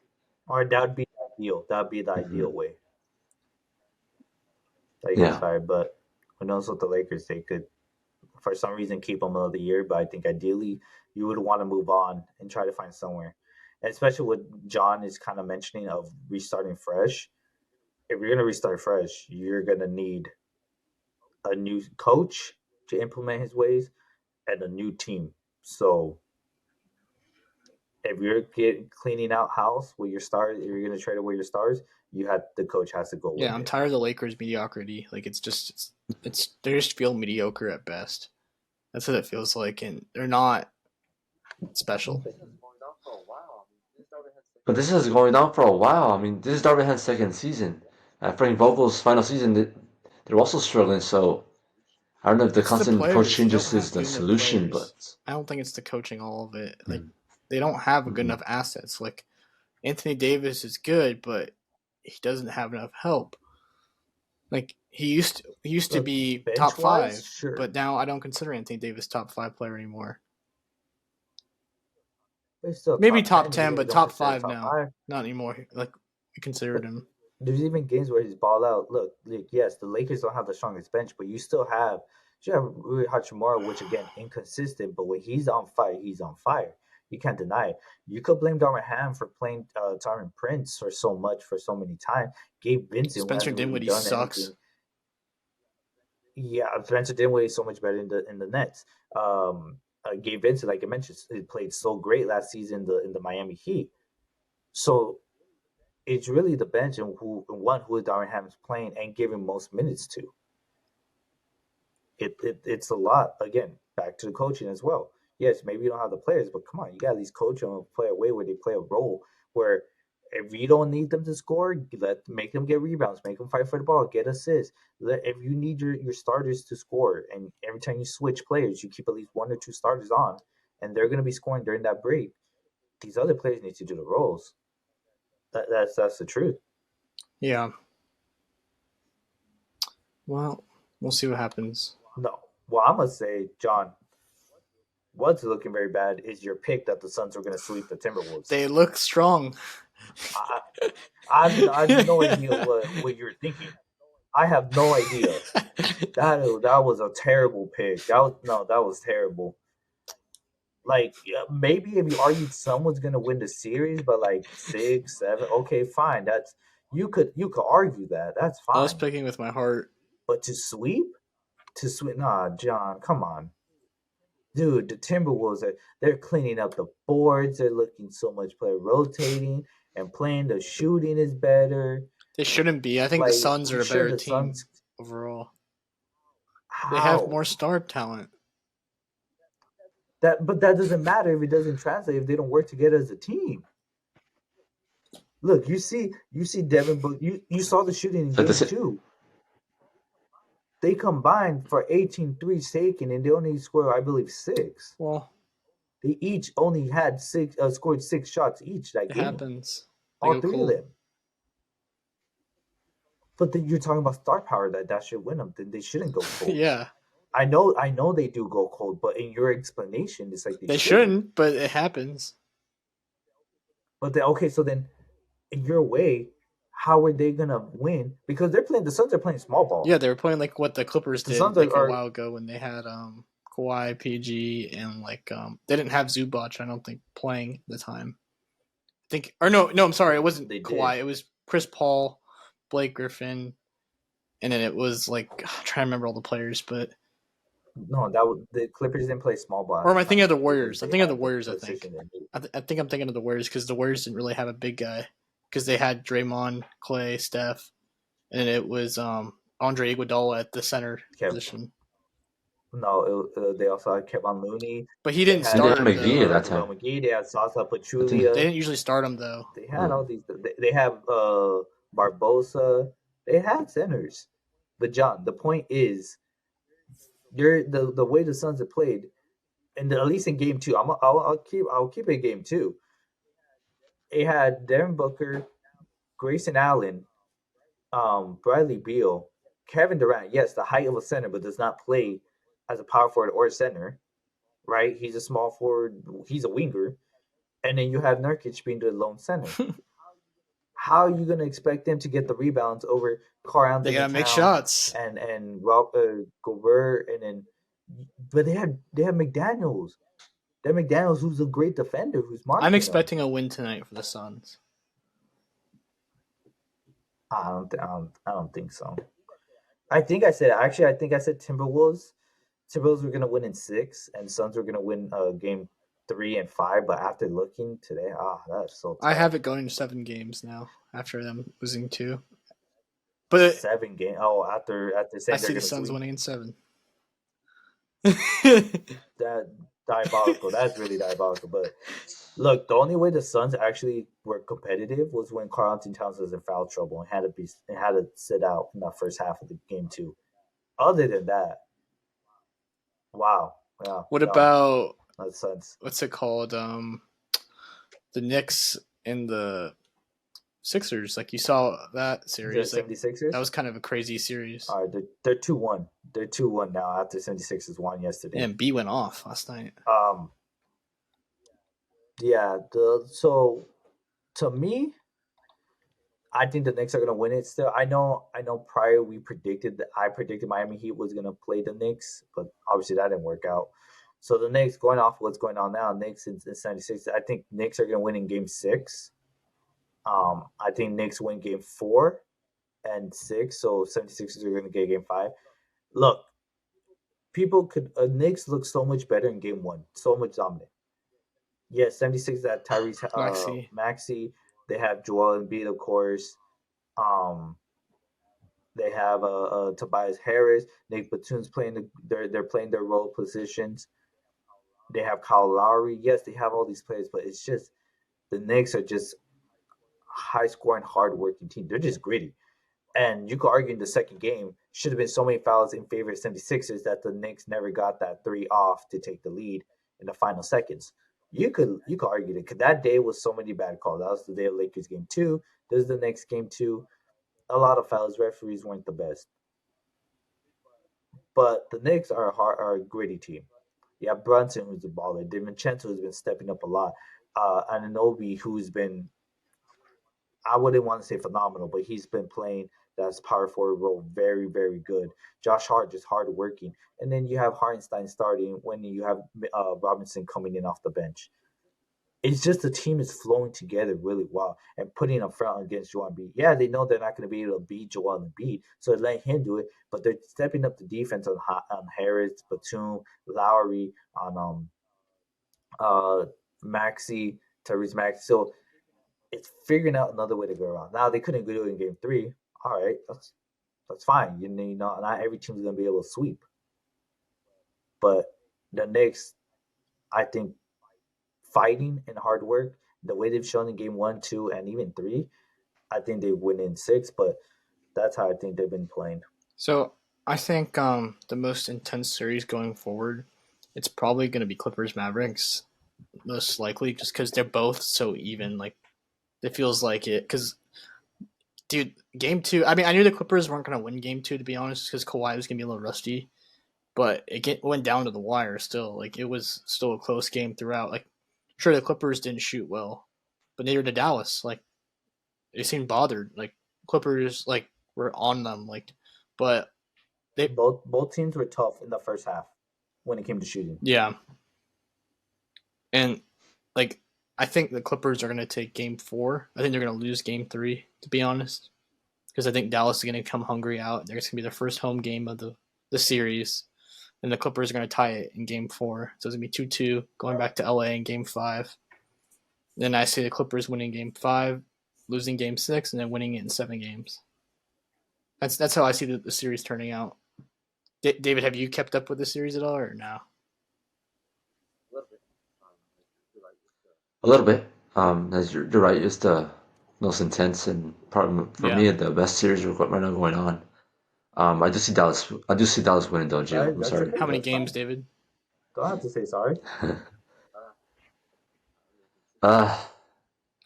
or that would be ideal. That would be the Mhm. ideal way that he gets Yeah. fired. But who knows what the Lakers, they could for some reason keep him another year. But I think ideally you would want to move on and try to find somewhere. And especially what John is kind of mentioning of restarting fresh. If you're gonna restart fresh, you're gonna need a new coach to implement his ways and a new team. So if you're cleaning out house with your stars, if you're gonna trade away your stars, the coach has to go Yeah, with I'm it. tired of the Lakers' mediocrity. Like it's they just feel mediocre at best. That's what it feels like, and they're not special. But this is going on for a while. I mean, this is Darvin Ham's second season. Frank Vogel's final season, they're also struggling. So I don't know if the It's the constant coach players. They don't changes is have the good enough solution, players. but I don't think it's the coaching. All of it. Like mm, they don't have a good mhm. enough assets. Like Anthony Davis is good, but he doesn't have enough help. Like he used to Look, be top bench wise, five, sure. but now I don't consider Anthony Davis top five player anymore. But he's still Maybe top top 10, even 10, if you but don't top consider five top now. 5. Not anymore. Like we considered But him. there's even games where he's ball out. Look, yes, the Lakers don't have the strongest bench, but you have Rui Hachimura, which again inconsistent, but when he's on fire, he's on fire. You can't deny it. You could blame Darvin Ham for playing Tyron Prince for so much for so many times. Gabe Vincent, who Spencer hasn't really Dinwiddie done sucks. anything. Yeah, Spencer Dinwiddie is so much better in the Nets. Gabe Vincent, like I mentioned, he played so great last season in the Miami Heat. So it's really the bench and who Darvin Ham is playing and giving most minutes to. It's a lot. Again, back to the coaching as well. Yes, maybe you don't have the players, but come on, you got these coach them play a way where they play a role where if you don't need them to score, make them get rebounds, make them fight for the ball, get assists. If you need your starters to score, and every time you switch players, you keep at least one or two starters on, and they're going to be scoring during that break. These other players need to do the roles. That's the truth. Yeah. Well, we'll see what happens. No, well, I'm gonna say, John, what's looking very bad is your pick that the Suns are going to sweep the Timberwolves. They look strong. I, I have no idea what you're thinking. I have no idea. That was a terrible pick. That was terrible. Like maybe if you argued someone's gonna win the series, but like 6, 7, okay, fine. That's you could argue that. That's I was fine. picking with my heart. But to sweep, nah, John, come on, dude. The Timberwolves they're cleaning up the boards. They're looking so much better, rotating and playing. The shooting is better. They shouldn't be. I think the Like Suns are a sure, better the team Suns. overall. They have How more star talent. but that doesn't matter if it doesn't translate if they don't work together as a team. Look, you see Devin Book. You saw the shooting in It's like game this. 2. They combined for 18 threes taken, and they only scored, I believe, 6. Well, They each only had scored 6 shots each that it game. happens. They All go three of cold. them. But then you're talking about star power that should win them. Then they shouldn't go cold. Yeah, I know they do go cold, but in your explanation, it's like they shouldn't. shouldn't, but it happens. But okay, so then in your way, how are they gonna win? Because the Suns are playing small ball. Yeah, they were playing like what the Clippers The did Suns like a are while ago when they had Kawhi, PG, and like they didn't have Zubac. I don't think playing at the time. I think no, I'm sorry, it wasn't They did. Kawhi. It was Chris Paul, Blake Griffin, and then it was like I'm trying to remember all the players, but no, the Clippers didn't play small ball. or am I thinking of the because Warriors? I'm they thinking of the had Warriors. I position think. they needed. I think I'm thinking of the Warriors because the Warriors didn't really have a big guy because they had Draymond, Clay, Steph, and it was Andre Iguodala at the center position. No, they also had Kevin Looney. But he didn't They start had him McGee though. at that JaVale time. McGee. They had Sasa I think Pachulia. They didn't usually start him though. They had all these. They have Barbosa. They had centers. But John, the point is, the way the Suns have played, and at least in game 2, I'll keep it in game 2. It had Devin Booker, Grayson Allen, Bradley Beal, Kevin Durant, yes, the height of a center, but does not play as a power forward or a center, right? He's a small forward. He's a winger, and then you have Nurkic being the lone center. How are you going to expect them to get the rebounds over Karl They Anthony gotta make Towns shots. and Gobert, and then but they have McDaniels. They have McDaniels, who's a great defender, who's marking I'm them. expecting a win tonight for the Suns. I don't think so. I think I said Timberwolves. Timberwolves were gonna win in 6, and Suns were gonna win game 3 and 5. But after looking today, that's so tough. I have it going to 7 games now after them losing 2. But 7 game. Oh, after saying I see they're the gonna Suns sweep. winning in 7. That diabolical. That's really diabolical. But look, the only way the Suns actually were competitive was when Karl Anthony Towns was in foul trouble and had to sit out in the first half of the game 2. Other than that, wow. Yeah. What no, about the Suns? what's it called? The Knicks and the Sixers. Like you saw that The series. Like 76ers? that was kind of a crazy series. All right, they're 2-1. They're 2-1 now after 76ers won yesterday. And B went off last night. Yeah, so to me, I think the Knicks are gonna win it still. I know prior I predicted Miami Heat was gonna play the Knicks, but obviously that didn't work out. So the Knicks, going off what's going on now, Knicks in 76, I think Knicks are gonna win in game 6. I think Knicks win game 4 and 6, so 76ers are gonna get game 5. Look, Knicks look so much better in game 1, so much dominant. Yes, 76 that Tyrese Maxey. They have Joel Embiid, of course. They have Tobias Harris. Nick Batum's playing they're playing their role positions. They have Kyle Lowry. Yes, they have all these players, but it's just the Knicks are just high scoring, hard working team. They're just gritty. And you could argue in the second game, should have been so many fouls in favor of 76ers that the Knicks never got that 3 off to take the lead in the final seconds. You could argue that, because that day was so many bad calls. That was the day of Lakers game 2. This is the next game 2. A lot of fouls. Referees weren't the best. But the Knicks are a gritty team. You have Brunson, who's a baller. DiVincenzo has been stepping up a lot. Anunoby, who's been, I wouldn't want to say phenomenal, but he's been playing that power forward role very, very good. Josh Hart just hard working. And then you have Hartenstein starting when you have Robinson coming in off the bench. It's just the team is flowing together really well and putting up front against Joel Embiid. Yeah, they know they're not going to be able to beat Joel Embiid, so they let him do it. But they're stepping up the defense on Harris, Batum, Lowry, on Maxey, Tyrese Maxey. So it's figuring out another way to go around. Now they couldn't do it in game 3. All right, that's fine. You know, not every team's going to be able to sweep. But the Knicks, I think, fighting and hard work, the way they've shown in game 1, 2, and even 3, I think they win in 6. But that's how I think they've been playing. So I think the most intense series going forward, it's probably going to be Clippers Mavericks, most likely, just because they're both so even. Like it feels like it, because dude, game 2. I mean, I knew the Clippers weren't going to win game 2, to be honest, because Kawhi was going to be a little rusty. But it went down to the wire still. Like it was still a close game throughout. Like sure, the Clippers didn't shoot well, but neither did Dallas. Like they seemed bothered. Like Clippers like were on them. Like, but they both teams were tough in the first half when it came to shooting. Yeah, and like I think the Clippers are going to take game 4. I think they're going to lose game 3, to be honest, because I think Dallas is going to come hungry out. It's going to be their first home game of the series. And the Clippers are going to tie it in game 4. So it's going to be 2-2, going back to LA in game 5. Then I see the Clippers winning game 5, losing game 6, and then winning it in 7 games. That's how I see the series turning out. David, have you kept up with the series at all, or no? A little bit. As you're right, it's the most intense and probably for me the best series right now going on. I do see Dallas winning though, Gio. I'm sorry. okay. How many That's games, fine. David? Don't have to say sorry. I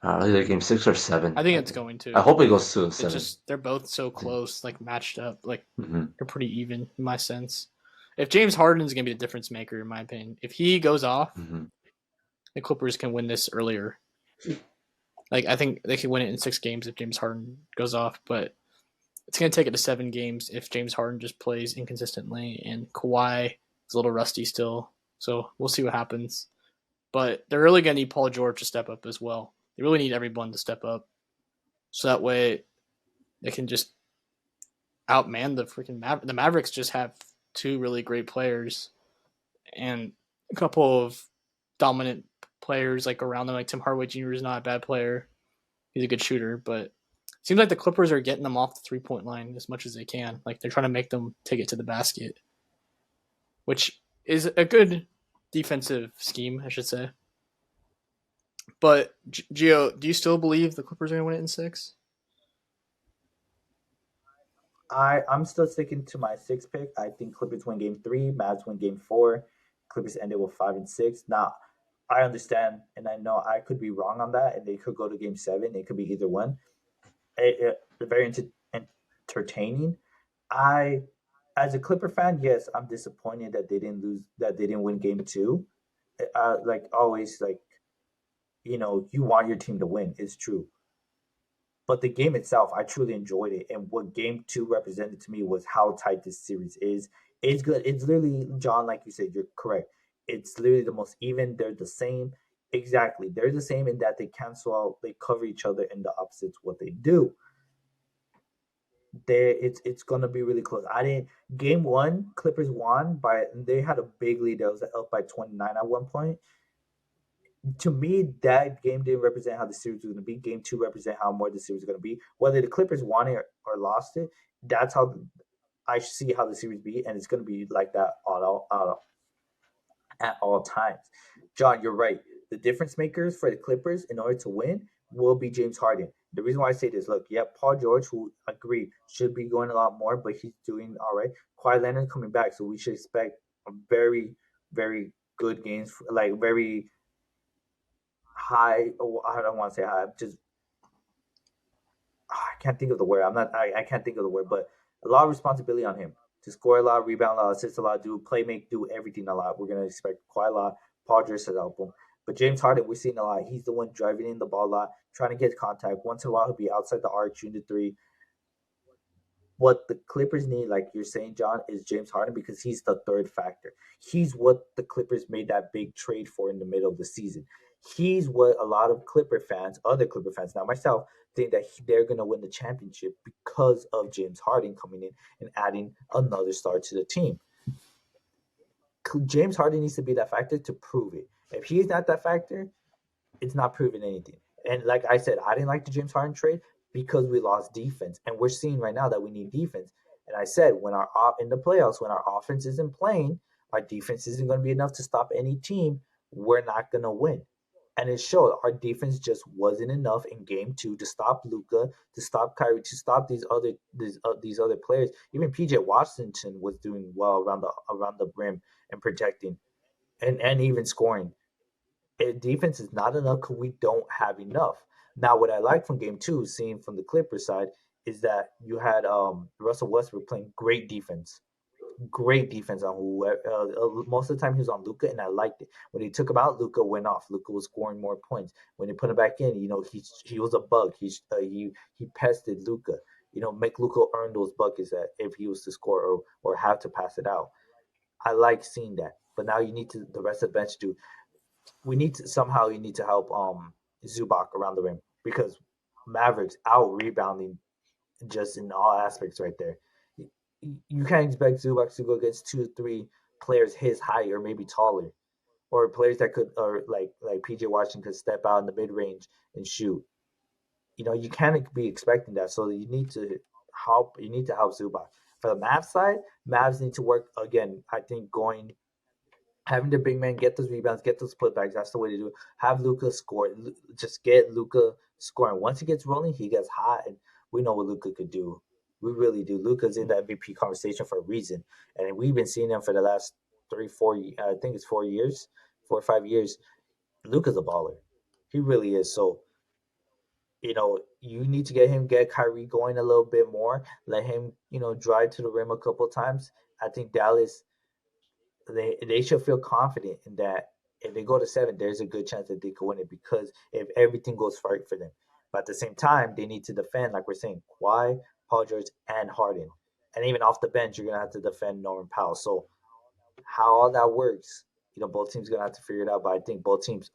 Either game 6 or 7. I think it's going I to. hope it goes to It's 7. just they're both so close, like matched up. Like Hmm. they're pretty even in my sense. If James Harden's gonna be the difference maker, in my opinion, if he goes off, Hmm. the Clippers can win this earlier. Like I think they could win it in 6 games if James Harden goes off, but it's gonna take it to 7 games if James Harden just plays inconsistently and Kawhi is a little rusty still. So we'll see what happens. But they're really gonna need Paul George to step up as well. They really need everyone to step up, so that way they can just outman the freaking the Mavericks. Just have 2 really great players and a couple of dominant players like around them. Like Tim Hardaway Jr. is not a bad player; he's a good shooter. But it seems like the Clippers are getting them off the 3-point line as much as they can. Like they're trying to make them take it to the basket, which is a good defensive scheme, I should say. But Gio, do you still believe the Clippers are going to win it in 6? I'm still sticking to my 6 pick. I think Clippers win game 3, Mavs win game 4. Clippers ended with 5-6. Now, I understand and I know I could be wrong on that, and they could go to game 7. It could be either one. Very entertaining. I, as a Clipper fan, yes, I'm disappointed that they didn't lose, that they didn't win game 2. Like always, like you want your team to win. It's true. But the game itself, I truly enjoyed it. And what game 2 represented to me was how tight this series is. It's good. It's literally, John, like you said, you're correct. It's literally the most even. They're the same. Exactly. They're the same in that they cancel out, they cover each other in the opposites what they do. It's gonna be really close. I didn't Game 1, Clippers won by, they had a big lead. That was up by 29 at one point. To me, that game didn't represent how the series was going to be. Game 2 represent how more the series is going to be. Whether the Clippers won it or lost it, that's how I see how the series be, and it's going to be like that at all times. John, you're right. The difference makers for the Clippers in order to win will be James Harden. The reason why I say this, look, yeah, Paul George, who agreed should be going a lot more, but he's doing all right. Kawhi Leonard coming back, so we should expect a very, very good games, like very high. Oh, I don't want to say high. Just I can't think of the word. I can't think of the word, but a lot of responsibility on him to score a lot, rebound a lot, assist a lot, do play make, do everything a lot. We're gonna expect quite a lot. Paul George to help him. But James Harden, we're seeing a lot. He's the one driving in the ball a lot, trying to get contact. Once in a while, he'll be outside the arc, shooting the three. What the Clippers need, like you're saying, John, is James Harden because he's the third factor. He's what the Clippers made that big trade for in the middle of the season. He's what a lot of Clipper fans, other Clipper fans, not myself, think that they're going to win the championship because of James Harden coming in and adding another star to the team. James Harden needs to be that factor to prove it. If he's not that factor, it's not proving anything. And like I said, I didn't like the James Harden trade because we lost defense, and we're seeing right now that we need defense. And I said when our in the playoffs, when our offense isn't playing, our defense isn't going to be enough to stop any team. We're not going to win. And it showed our defense just wasn't enough in game 2 to stop Luka, to stop Kyrie, to stop these other players. Even PJ Washington was doing well around the rim and protecting and even scoring. Defense is not enough because we don't have enough. Now, what I like from game 2, seeing from the Clippers side, is that you had Russell Westbrook playing great defense on who. Most of the time he was on Luka, and I liked it. When he took him out, Luka went off. Luka was scoring more points. When he put him back in, he was a bug. He pested Luka. Make Luka earn those buckets that if he was to score or have to pass it out. I like seeing that. But now you need to the rest of the bench do. We need to somehow you need to help Zubac around the rim because Mavericks out rebounding just in all aspects right there. You can't expect Zubac to go against 2 or 3 players his height or maybe taller, or players that could, or like PJ Washington could step out in the mid range and shoot. You can't be expecting that. So you need to help. You need to help Zubac. For the Mavs side, Mavs need to work again. I think having the big man get those rebounds, get those putbacks. That's the way to do it. Have Luka score. Just get Luka scoring. Once he gets rolling, he gets hot, and we know what Luka could do. We really do. Luka's in the MVP conversation for a reason, and we've been seeing him for the last 3, 4. I think it's 4 years, 4 or 5 years. Luka's a baller. He really is. So You need to get Kyrie going a little bit more. Let him, drive to the rim a couple times. I think Dallas, they should feel confident in that if they go to 7, there's a good chance that they could win it because if everything goes right for them. But at the same time, they need to defend, like we're saying, Kawhi, Paul George, and Harden. And even off the bench, you're gonna have to defend Norman Powell. So how all that works, both teams gonna have to figure it out. But I think both teams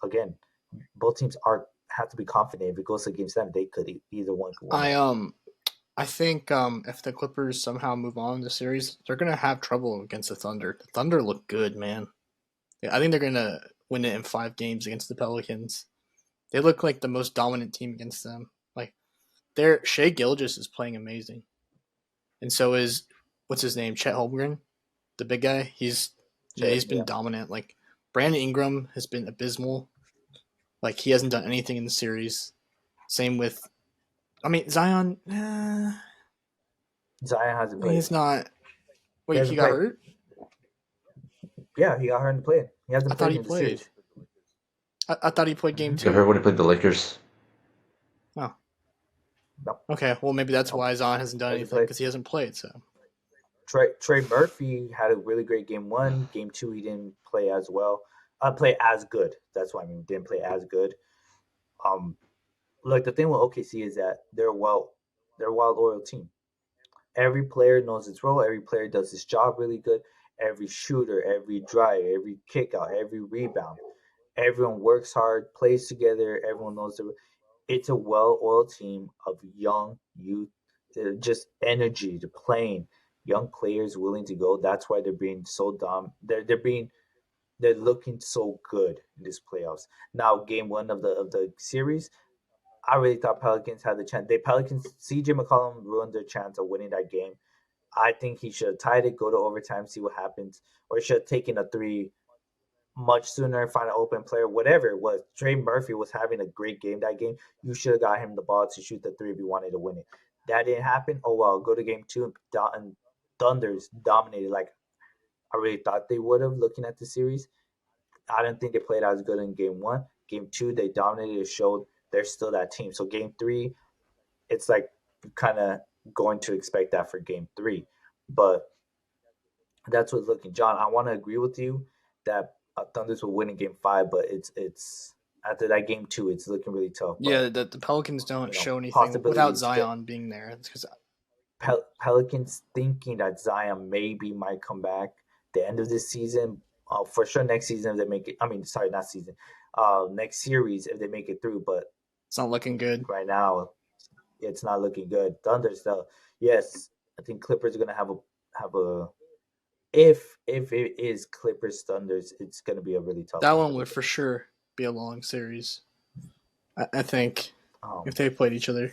are have to be confident. If it goes to game 7, they could either one could win I it. I think if the Clippers somehow move on in the series, they're gonna have trouble against the Thunder. The Thunder look good, man. Yeah, I think they're gonna win it in 5 games against the Pelicans. They look like the most dominant team against them. Like their Shea Gilgeous is playing amazing, and so is what's his name, Chet Holmgren, the big guy. He's been Yeah. dominant. Like Brandon Ingram has been abysmal. Like he hasn't done anything in the series. Same with, I mean Zion. Zion hasn't played. He's not. Wait, he hasn't got played. hurt? Yeah, he got hurt in the play. He hasn't I thought played he in the played. series. I thought he played game Mhm. You heard 2. when he played the Lakers? Oh, No, okay. Well, maybe that's no, why Zion hasn't done hasn't anything played. because he hasn't played. So Trey Murphy had a really great game 1. Game 2, he didn't play as well. Play as good. That's what I mean. Didn't play as good. Um, Look, the thing with OKC is that they're a well-oiled team. Every player knows its role. Every player does his job really good. Every shooter, every drive, every kick out, every rebound. Everyone works hard, plays together. Everyone knows it's a well-oiled team of young youth, just energy to playing, young players willing to go. That's why they're being so dumb. They're looking so good in this playoffs. Now, game 1 of the series, I really thought Pelicans had the chance. CJ McCollum ruined their chance of winning that game. I think he should have tied it, go to overtime, see what happens, or should have taken a 3 much sooner, find an open player, whatever it was. Trey Murphy was having a great game that game. You should have got him the ball to shoot the 3 if you wanted to win it. That didn't happen. Oh well, go to game 2 and Thunders dominated like I really thought they would have looking at the series. I didn't think they played as good in game 1. Game 2, they dominated. It showed they're still that team. So game 3, it's like kind of going to expect that for game 3. But that's what's looking. John, I want to agree with you that Thunders will win in game 5, but it's after that game 2, it's looking really tough. yeah, But the Pelicans don't show anything without possibilities. Zion being there. It's because Pelicans thinking that Zion maybe might come back the end of this season. For sure, next season if they make it. I mean, sorry, not season. Next series if they make it through. But it's not looking good. right now, it's not looking good. Thunder's though, yes, I think Clippers are gonna have a. If it is Clippers Thunders, it's gonna be a really tough. That one would for sure be a long series. I think if they played each other.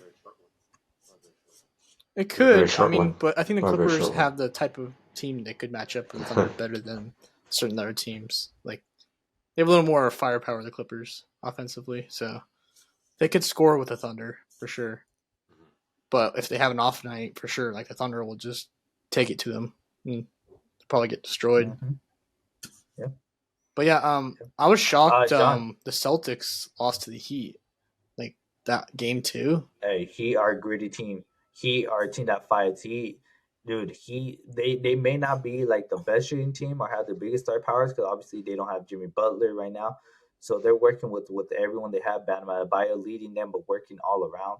It could. I mean, but I think the Clippers have the type of team that could match up with the Thunder better than certain other teams. Like they have a little more firepower, the Clippers, offensively, so they could score with the Thunder for sure. But if they have an off night, for sure, like the Thunder will just take it to them and probably get destroyed. Mm-hmm. Yeah. But yeah, I was shocked. John, the Celtics lost to the Heat, like that game 2. Hey, Heat are a gritty team. Heat are a team that fights. They may not be like the best shooting team or have the biggest star powers because obviously they don't have Jimmy Butler right now. So they're working with everyone they have. Bam Adebayo leading them, but working all around.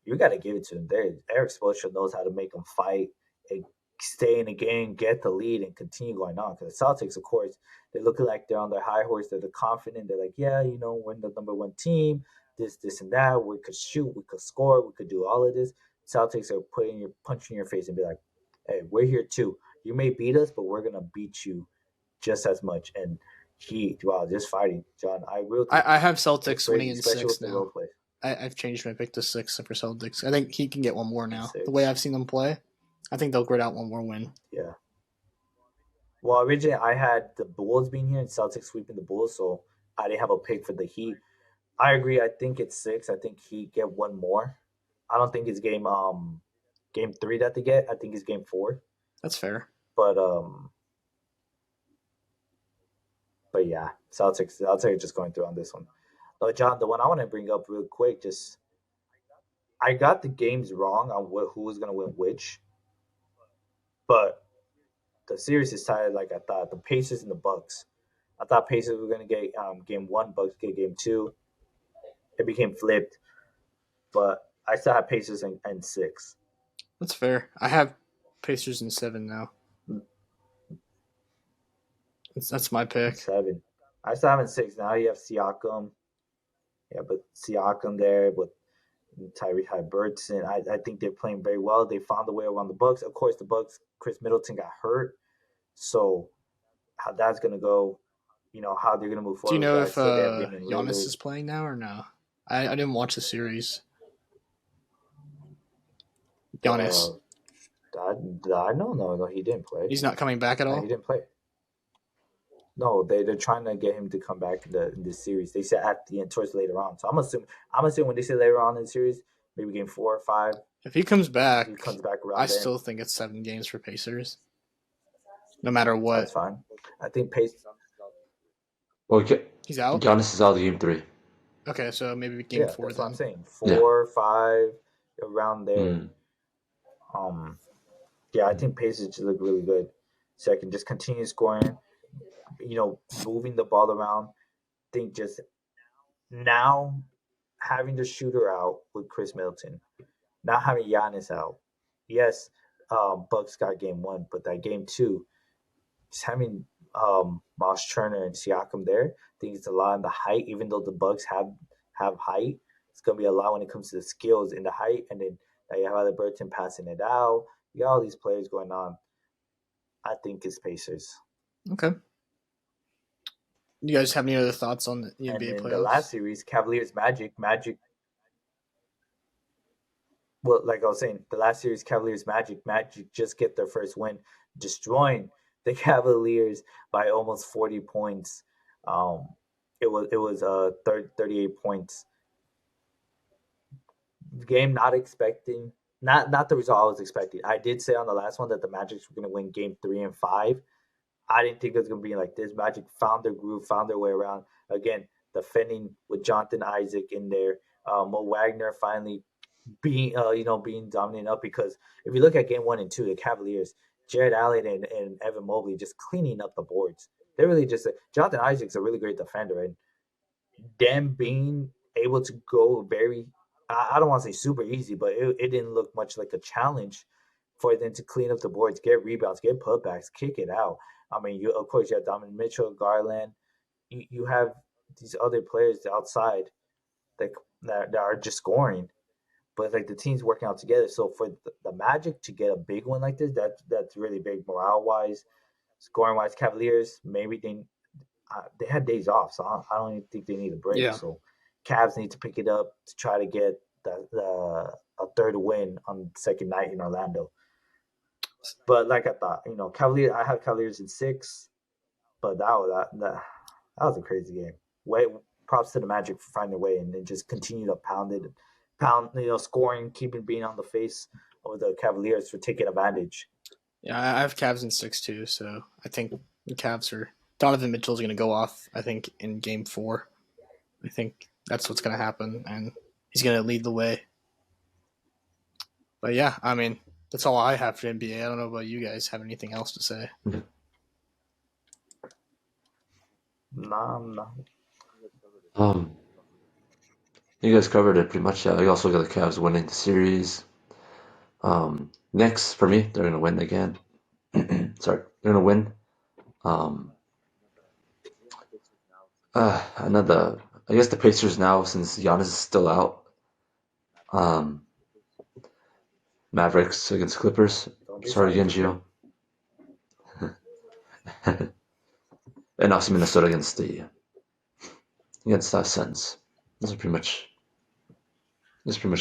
You got to give it to them. Eric Spoelstra knows how to make them fight and stay in the game, get the lead, and continue going on. Because the Celtics, of course, they're looking like they're on their high horse. They're confident. They're like, yeah, we're the number 1 team. This, and that. We could shoot. We could score. We could do all of this. Celtics are punching your face and be like, hey, we're here too. You may beat us, but we're gonna beat you just as much. And just fighting, John. I have Celtics winning in 6 now. Play. I've changed my pick to 6 for Celtics. I think he can get one more now. 6. The way I've seen them play, I think they'll grit out one more win. Yeah. Well, originally I had the Bulls being here and Celtics sweeping the Bulls, so I didn't have a pick for the Heat. I agree. I think it's 6. I think Heat get one more. I don't think it's game 3 that they get. I think it's game 4. That's fair. But yeah, Celtics are just going through on this one. John, the one I want to bring up real quick, just I got the games wrong on who was gonna win which, but the series decided like I thought. The Pacers and the Bucks. I thought Pacers were gonna get game one, Bucks get game two. It became flipped, but I still have Pacers in six. That's fair. I have Pacers in 7 now. That's my pick. Seven. I still have in six. Now you have Siakam. Yeah, but Siakam there with Tyrese Haliburton. I think they're playing very well. They found a way around the Bucks. Of course, the Bucks. Chris Middleton got hurt, so how that's gonna go? How they're gonna move Do you forward. know I if said they have Damian Giannis Lillard. is playing now or no? I didn't watch the series. Giannis. I don't know. No, he didn't play. He's not coming back at No, all? he didn't play. No, they're trying to get him to come back in this series. They said at the end, towards later on. So I'm assuming when they say later on in the series, maybe game 4 or 5, If he comes back, he comes back around I then. still think it's 7 games for Pacers. No matter what. That's fine. I think Pace. Well, He's out? Giannis is out of game 3. Okay, so maybe game 4 That's then. what I'm saying. 4, 5, around there. Mm. Yeah, I think Pacers just look really good. So I can just continue scoring, moving the ball around. I think just now having the shooter out with Chris Middleton, not having Giannis out. Yes, Bucks got game 1, but that game 2, just having Miles Turner and Siakam there, I think it's a lot in the height. Even though the Bucks have height, it's gonna be a lot when it comes to the skills in the height, and then you have Haliburton passing it out. You got all these players going on. I think it's Pacers. Okay. You guys have any other thoughts on the And NBA in playoffs? the last series, Cavaliers Magic. Well, like I was saying, the last series, Cavaliers Magic just get their first win, destroying the Cavaliers by almost 40 points. It was 38 points. Game not expecting, not the result I was expecting. I did say on the last one that the Magic were going to win game 3 and 5. I didn't think it was going to be like this. Magic found their groove, found their way around. Again, defending with Jonathan Isaac in there. Mo Wagner finally being dominant up, because if you look at game 1 and 2, the Cavaliers, Jared Allen and Evan Mobley just cleaning up the boards. They're really just Jonathan Isaac's a really great defender, and them being able to go I don't want to say super easy, but it didn't look much like a challenge for them to clean up the boards, get rebounds, get putbacks, kick it out. I mean, of course you have Donovan Mitchell, Garland. You have these other players outside that are just scoring, but like the team's working out together. So for the Magic to get a big one like this, that's really big morale wise, scoring wise. Cavaliers, maybe they had days off, so I don't even think they need a break. Yeah. So Cavs need to pick it up to try to get a third win on the second night in Orlando. But like I thought, Cavaliers. I have Cavaliers in 6, but that was a crazy game. Props to the Magic for finding a way and then just continue to pound, scoring, keeping being on the face of the Cavaliers for taking advantage. Yeah, I have Cavs in 6 too, so I think the Cavs are. Donovan Mitchell's going to go off, I think, in game 4. I think that's what's going to happen, and he's going to lead the way. But yeah, I mean, that's all I have for NBA. I don't know about you guys. Have anything else to say? No. You guys covered it pretty much. Yeah, I also got the Cavs winning the series. Knicks, for me, they're gonna win again. Sorry, they're gonna win. I guess the Pacers now, since Giannis is still out. Mavericks against Clippers. Sorry again, Gio. And also Minnesota against Suns. That's pretty much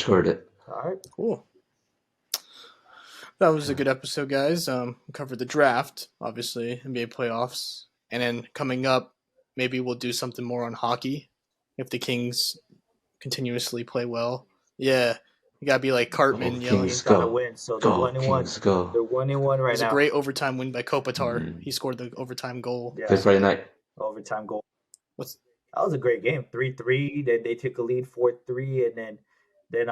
covered it. All right. Cool. That was a good episode, guys. We covered the draft, obviously, NBA playoffs, and then coming up, maybe we'll do something more on hockey if the Kings continuously play well. Yeah, you gotta be like Cartman yelling. Kings, Gotta go. win. So they're Go, 1-1. Kings, go. They're 1-1 It right was now. a great overtime win by Kopitar. Mhm. He scored the overtime goal. Yeah. Play Friday night. Overtime goal. What's That was a great game. 3-3. Then they took a lead 4-3, and then Then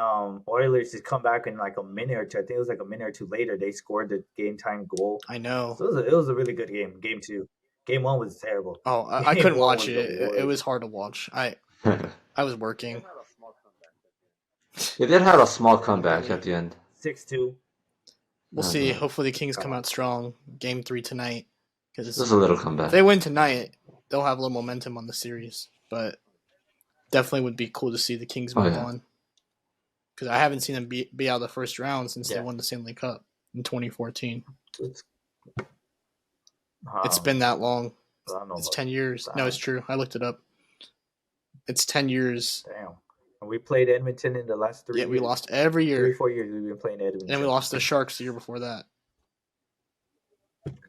Oilers just come back in like a minute or two. I think it was like a minute or two later. They scored the game time goal. I know. So it was a really good game. Game two. Game one was terrible. Oh, I Game couldn't one watch was the it. It was worst. hard to watch. I was working. They did have a small comeback at the end. 6-2. We'll Oh, see. God. Hopefully the Kings come out strong. Game 3 tonight. Because Just a little if comeback. they win tonight, they'll have a little momentum on the series. But definitely would be cool to see the Kings Oh, move yeah. on. Because I haven't seen them be out of the first round since they Yeah. won the Stanley Cup in 2014. It's, It's been that long. I don't know It's about 10 years. that. No, it's true. I looked it up. It's 10 years. Damn. And we played Edmonton in the last 3 Yeah, years. we lost every 3 year. 4 years we've been playing Edmonton. And we lost the Sharks the year before that.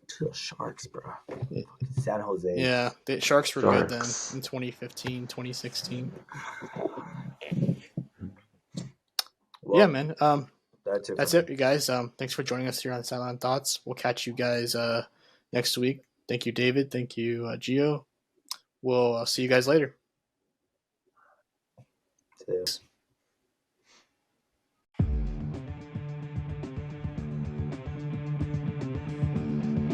to the Sharks, bro. Yeah. Fucking San Jose. Yeah, the Sharks were good then Sharks. in 2015, 2016. Well, Yeah, man. That's it. That's it, you guys. Thanks for joining us here on Sideline Thoughts. We'll catch you guys next week. Thank you, David. Thank you, Gio. We'll see you guys later. It.